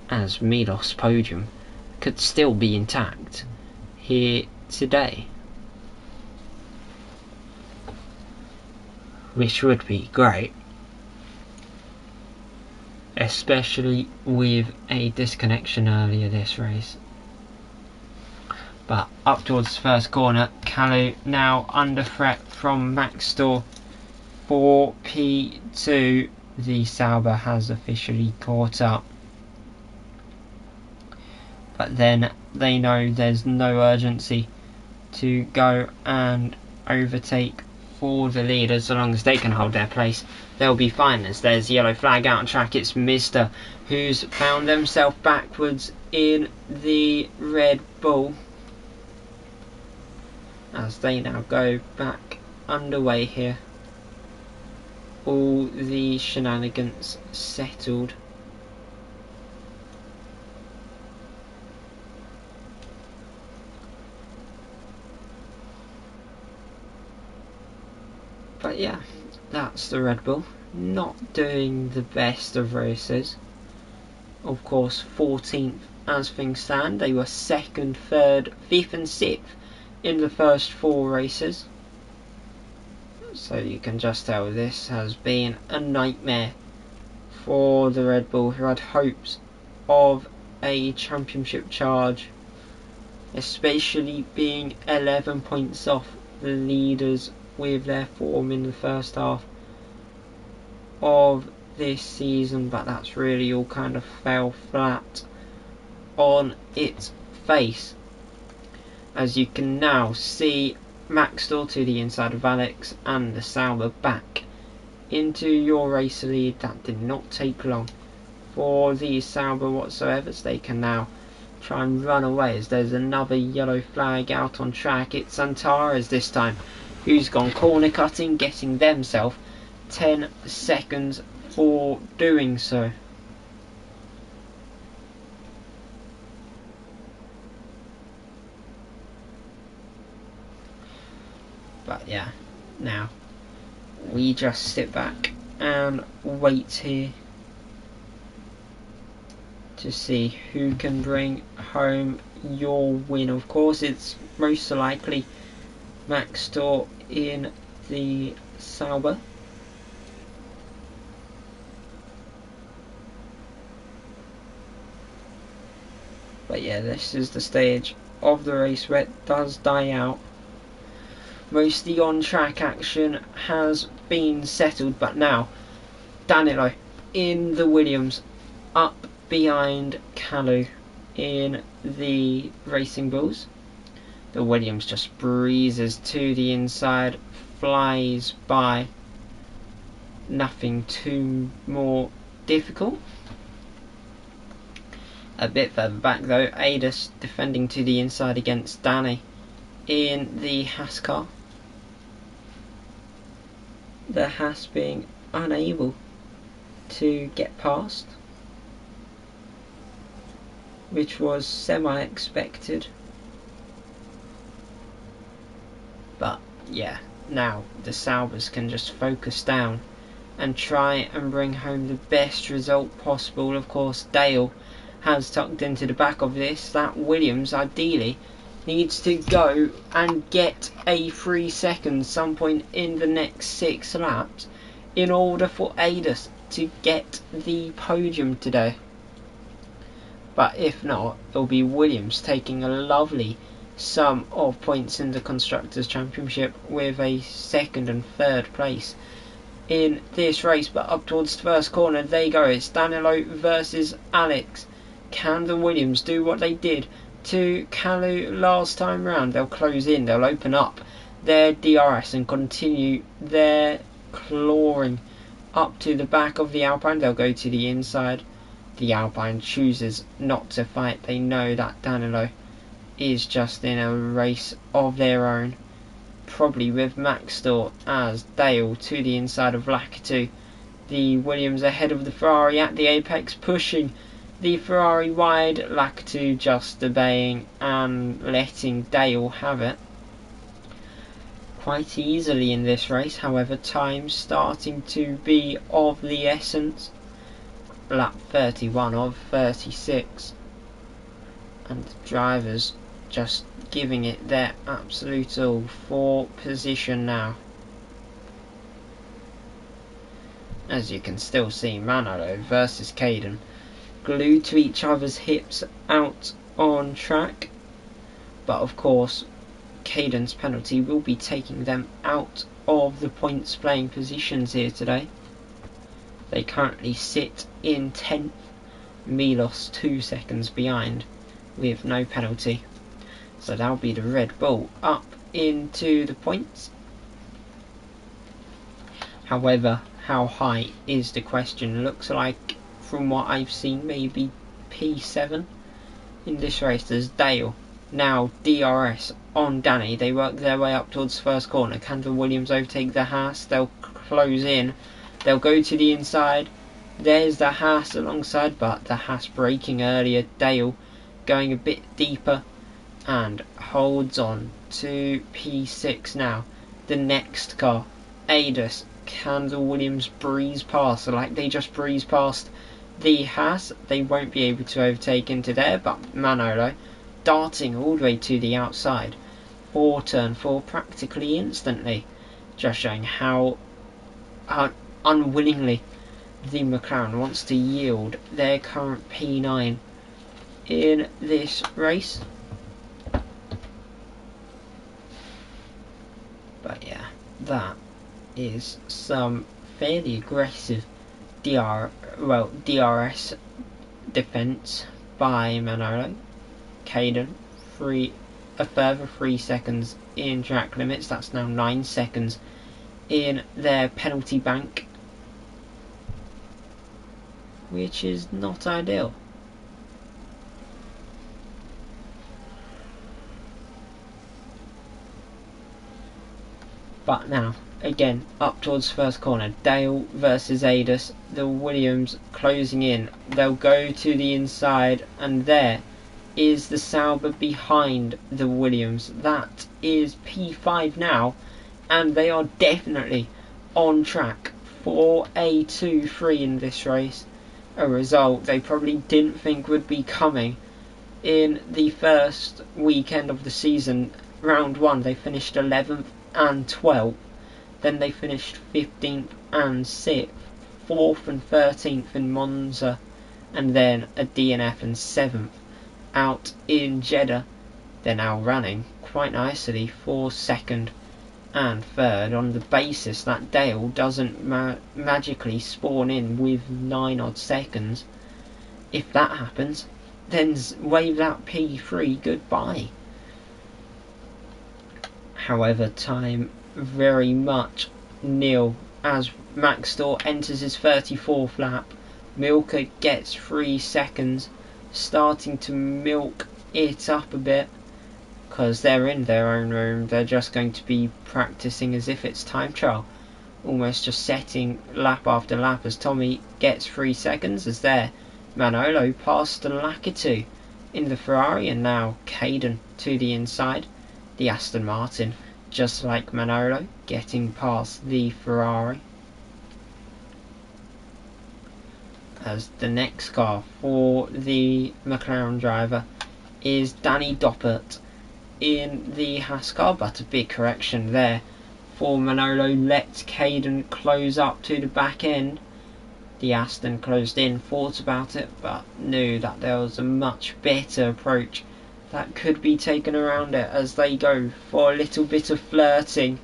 as Milos' podium could still be intact here today, which would be great, especially with a disconnection earlier this race. But up towards the first corner, Kalu now under threat from Max Store for P2. The Sauber has officially caught up, but then they know there's no urgency to go and overtake for the leaders. So long as they can hold their place, they'll be fine. As there's the yellow flag out on track, it's Mister who's found themselves backwards in the Red Bull, as they now go back underway here. All the shenanigans settled. But yeah, that's the Red Bull. Not doing the best of races. Of course, 14th as things stand. They were 2nd, 3rd, 5th and 6th in the first 4 races. So you can just tell this has been a nightmare for the Red Bull, who had hopes of a championship charge, especially being 11 points off the leaders with their form in the first half of this season. But that's really all kind of fell flat on its face, as you can now see Max Door to the inside of Alex and the Sauber back into your race lead. That did not take long for the Sauber whatsoever, as they can now try and run away, as there's another yellow flag out on track. It's Antares this time who's gone corner cutting, getting themselves 10 seconds for doing so. But yeah, now we just sit back and wait here to see who can bring home your win. Of course, it's most likely Max Store in the Sauber. But yeah, this is the stage of the race where it does die out. Most of the on-track action has been settled, but now Danilo in the Williams, up behind Kalu in the Racing Bulls. The Williams just breezes to the inside, flies by. Nothing too more difficult. A bit further back though, Adis defending to the inside against Danny in the Haas car. The Haas being unable to get past, which was semi-expected. But yeah, now the Saubers can just focus down and try and bring home the best result possible. Of course, Dale has tucked into the back of this. That Williams ideally needs to go and get a 3 seconds some point in the next 6 laps in order for Adis to get the podium today. But if not, it'll be Williams taking a lovely sum of points in the Constructors' Championship with a 2nd and 3rd place in this race. But up towards the first corner they go. It's Danilo versus Alex. Can the Williams do what they did to Kalu last time round? They'll close in, they'll open up their DRS and continue their clawing up to the back of the Alpine. They'll go to the inside. The Alpine chooses not to fight. They know that Danilo is just in a race of their own, probably with Max Store as Dale to the inside of Lacatu. The Williams ahead of the Ferrari at the apex, pushing the Ferrari wide. Lacatu just obeying and letting Dale have it quite easily in this race. However, time starting to be of the essence. Lap 31 of 36, and the drivers just giving it their absolute all for position now. As you can still see, Manolo versus Caden glued to each other's hips out on track, but of course Caden's penalty will be taking them out of the points playing positions here today. They currently sit in 10th, Milos 2 seconds behind with no penalty. So that'll be the Red Bull up into the points. However, how high is the question? Looks like, from what I've seen, maybe P7 in this race. There's Dale, now DRS on Danny. They work their way up towards the first corner. Can the Williams overtake the Haas? They'll close in. They'll go to the inside. There's the Haas alongside, but the Haas braking earlier. Dale going a bit deeper and holds on to P6 now. The next car, Adis. Can the Williams breeze past? Like they just breeze past the Haas. They won't be able to overtake into there, but Manolo darting all the way to the outside for turn 4 practically instantly. Just showing how unwillingly the McLaren wants to yield their current P9 in this race. But yeah, that is some fairly aggressive DRS defense by Manolo. Caden a further 3 seconds in track limits. That's now 9 seconds in their penalty bank, which is not ideal. But now, again, up towards first corner, Dale versus Adis. The Williams closing in. They'll go to the inside, and there is the Sauber behind the Williams. That is P5 now, and they are definitely on track for a 2-3 in this race. A result they probably didn't think would be coming in the first weekend of the season. Round 1 they finished 11th and 12th, then they finished 15th and 6th, 4th and 13th in Monza, and then a DNF and 7th out in Jeddah. They're now running quite nicely for second and third on the basis that Dale doesn't magically spawn in with 9 odd seconds. If that happens, then wave that P3 goodbye. However, time very much nil as Maxtor enters his 34th lap. Milker gets 3 seconds, starting to milk it up a bit because they're in their own room. They're just going to be practicing as if it's time trial, almost just setting lap after lap as Tommy gets 3 seconds as there Manolo past Lakitu in the Ferrari, and now Caden to the inside, the Aston Martin, just like Manolo, getting past the Ferrari. As the next car for the McLaren driver is Danny Doppert in the Haas car, but a big correction there for Manolo. Lets Caden close up to the back end. The Aston closed in, thought about it, but knew that there was a much better approach that could be taken around it as they go for a little bit of flirting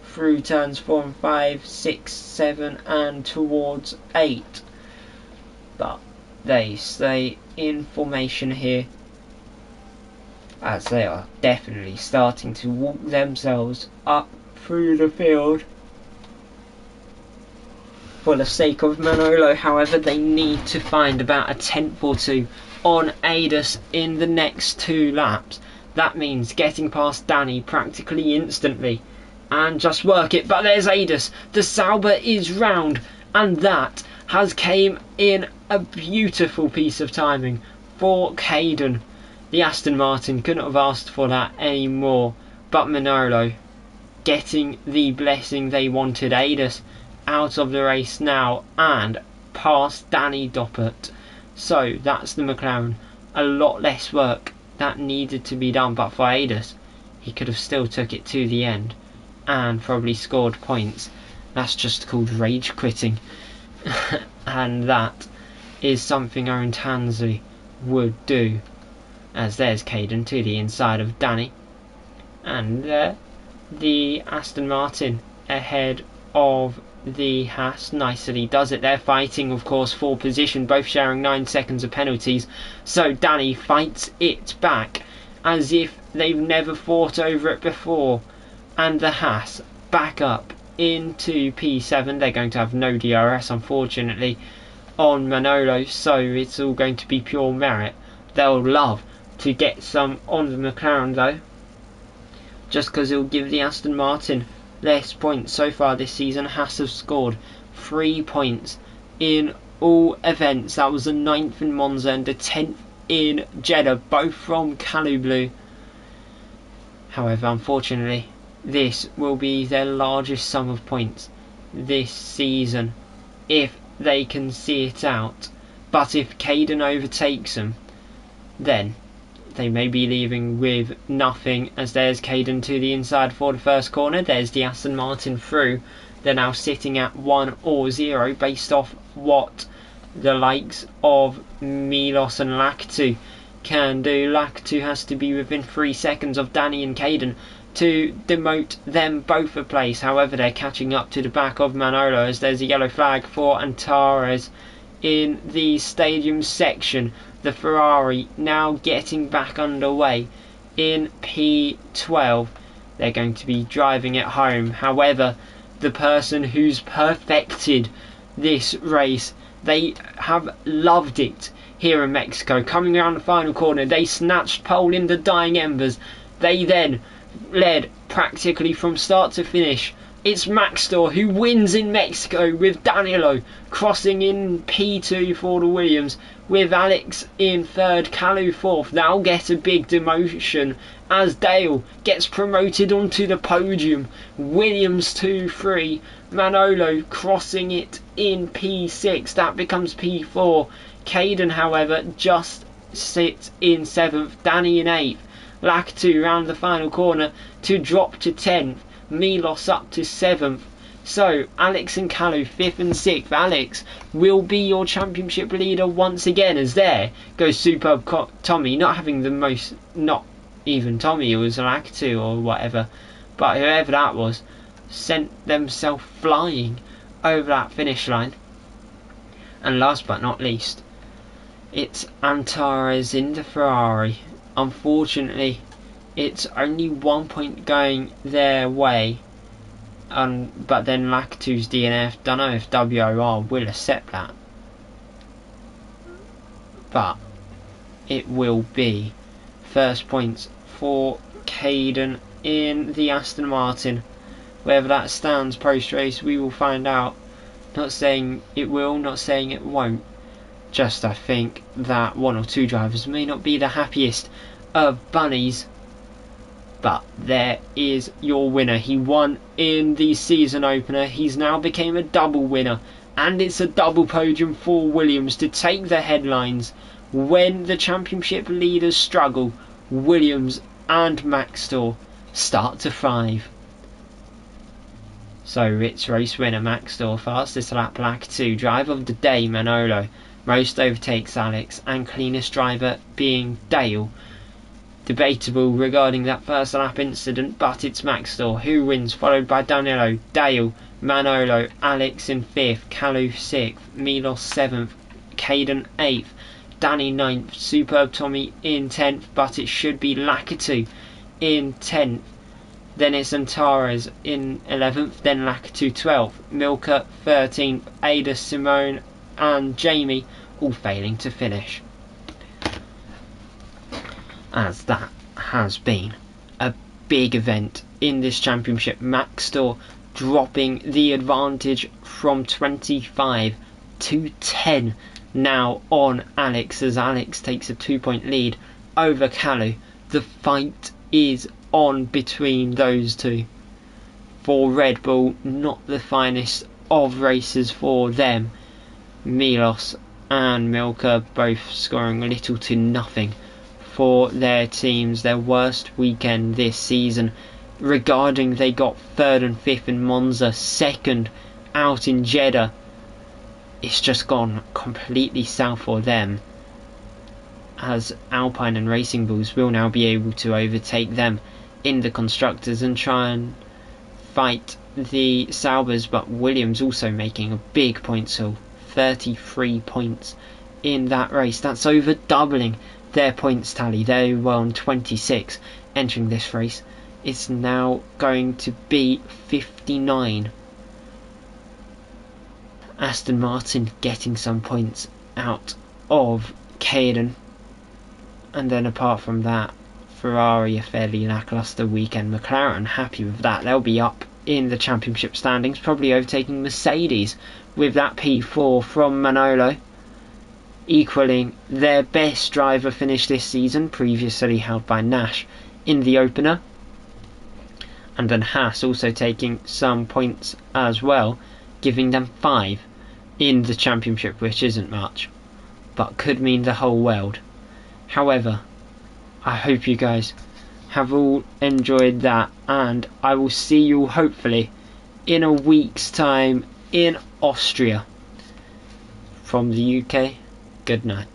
through turns 4 and 5, 6, 7 and towards 8. But they stay in formation here as they are definitely starting to walk themselves up through the field. For the sake of Manolo, however, they need to find about a tenth or two on Adus in the next 2 laps. That means getting past Danny practically instantly and just work it. But there's Adus. The Sauber is round, and that has came in a beautiful piece of timing for Caden. The Aston Martin couldn't have asked for that anymore, but Manolo getting the blessing they wanted. Adus out of the race now and past Danny Doppert. So that's the McLaren. A lot less work that needed to be done, but for Adus, he could have still took it to the end and probably scored points. That's just called rage quitting. And that is something Owen Tansley would do. As there's Caden to the inside of Danny, and there the Aston Martin ahead of the Haas nicely does it. They're fighting, of course, for position, both sharing 9 seconds of penalties. So Danny fights it back as if they've never fought over it before, and the Haas back up into P7. They're going to have no DRS, unfortunately, on Manolo, so it's all going to be pure merit. They'll love to get some on the McLaren though, just because it will give the Aston Martin less points. So far this season, Haas have scored 3 points in all events. That was the 9th in Monza and the 10th in Jeddah, both from Kalu Blue. However, unfortunately, this will be their largest sum of points this season if they can see it out. But if Caden overtakes them, then they may be leaving with nothing, as there's Caden to the inside for the first corner. There's the Aston Martin through. They're now sitting at 1 or 0 based off what the likes of Milos and Lakitu can do. Lakitu has to be within 3 seconds of Danny and Caden to demote them both a place. However, they're catching up to the back of Manolo as there's a yellow flag for Antares in the stadium section. The Ferrari now getting back underway in P12. They're going to be driving it home. However, the person who's perfected this race, they have loved it here in Mexico. Coming around the final corner, they snatched pole in the dying embers. They then led practically from start to finish. It's Maxtor who wins in Mexico, with Danilo crossing in P2 for the Williams, with Alex in third, Kalu fourth. They'll get a big demotion as Dale gets promoted onto the podium. Williams 2-3, Manolo crossing it in P6. That becomes P4. Caden, however, just sits in 7th, Danny in 8th. Lakitu round the final corner to drop to 10th. Milos up to 7th. So Alex and Kalu 5th and 6th. Alex will be your championship leader once again, as there goes Superb Tommy, not having the most, not even Tommy, it was Lakatu or whatever, but whoever that was, sent themselves flying over that finish line. And last but not least, it's Antares in the Ferrari. Unfortunately, it's only 1 point going their way. But then Lakatu's DNF, don't know if WOR will accept that. But it will be first points for Caden in the Aston Martin. Wherever that stands post-race, we will find out. Not saying it will, not saying it won't. Just I think that one or two drivers may not be the happiest of bunnies. But there is your winner. He won in the season opener. He's now became a double winner. And it's a double podium for Williams to take the headlines. When the championship leaders struggle, Williams and Maxtor start to thrive. So it's race winner Maxtor, fastest lap Lakatu, driver of the day Manolo, most overtakes Alex, and cleanest driver being Dale. Debatable regarding that first lap incident, but it's Maxtor who wins, followed by Danilo, Dale, Manolo, Alex in 5th, Kalu 6th, Milos 7th, Caden 8th, Danny 9th, Superb Tommy in 10th, but it should be Lakatu in 10th. Then it's Antares in 11th, then Lakatu 12th, Milka 13th, Ada, Simone and Jamie all failing to finish. As that has been a big event in this championship. Maxtor dropping the advantage from 25 to 10 now on Alex, as Alex takes a 2-point lead over Kalu. The fight is on between those two. For Red Bull, not the finest of races for them. Milos and Milka both scoring little to nothing for their teams. Their worst weekend this season, regarding they got 3rd and 5th in Monza, 2nd out in Jeddah. It's just gone completely south for them, as Alpine and Racing Bulls will now be able to overtake them in the constructors and try and fight the Saubers. But Williams also making a big point haul, 33 points in that race. That's over doubling their points tally. They were on 26 entering this race. It's now going to be 59. Aston Martin getting some points out of Caden, and then apart from that, Ferrari a fairly lacklustre weekend. McLaren happy with that. They'll be up in the championship standings, probably overtaking Mercedes with that P4 from Manolo, equaling their best driver finish this season, previously held by Nash in the opener. And then Haas also taking some points as well, giving them 5 in the championship, which isn't much, but could mean the whole world. However, I hope you guys have all enjoyed that, and I will see you hopefully in a week's time in Austria. From the UK, good night.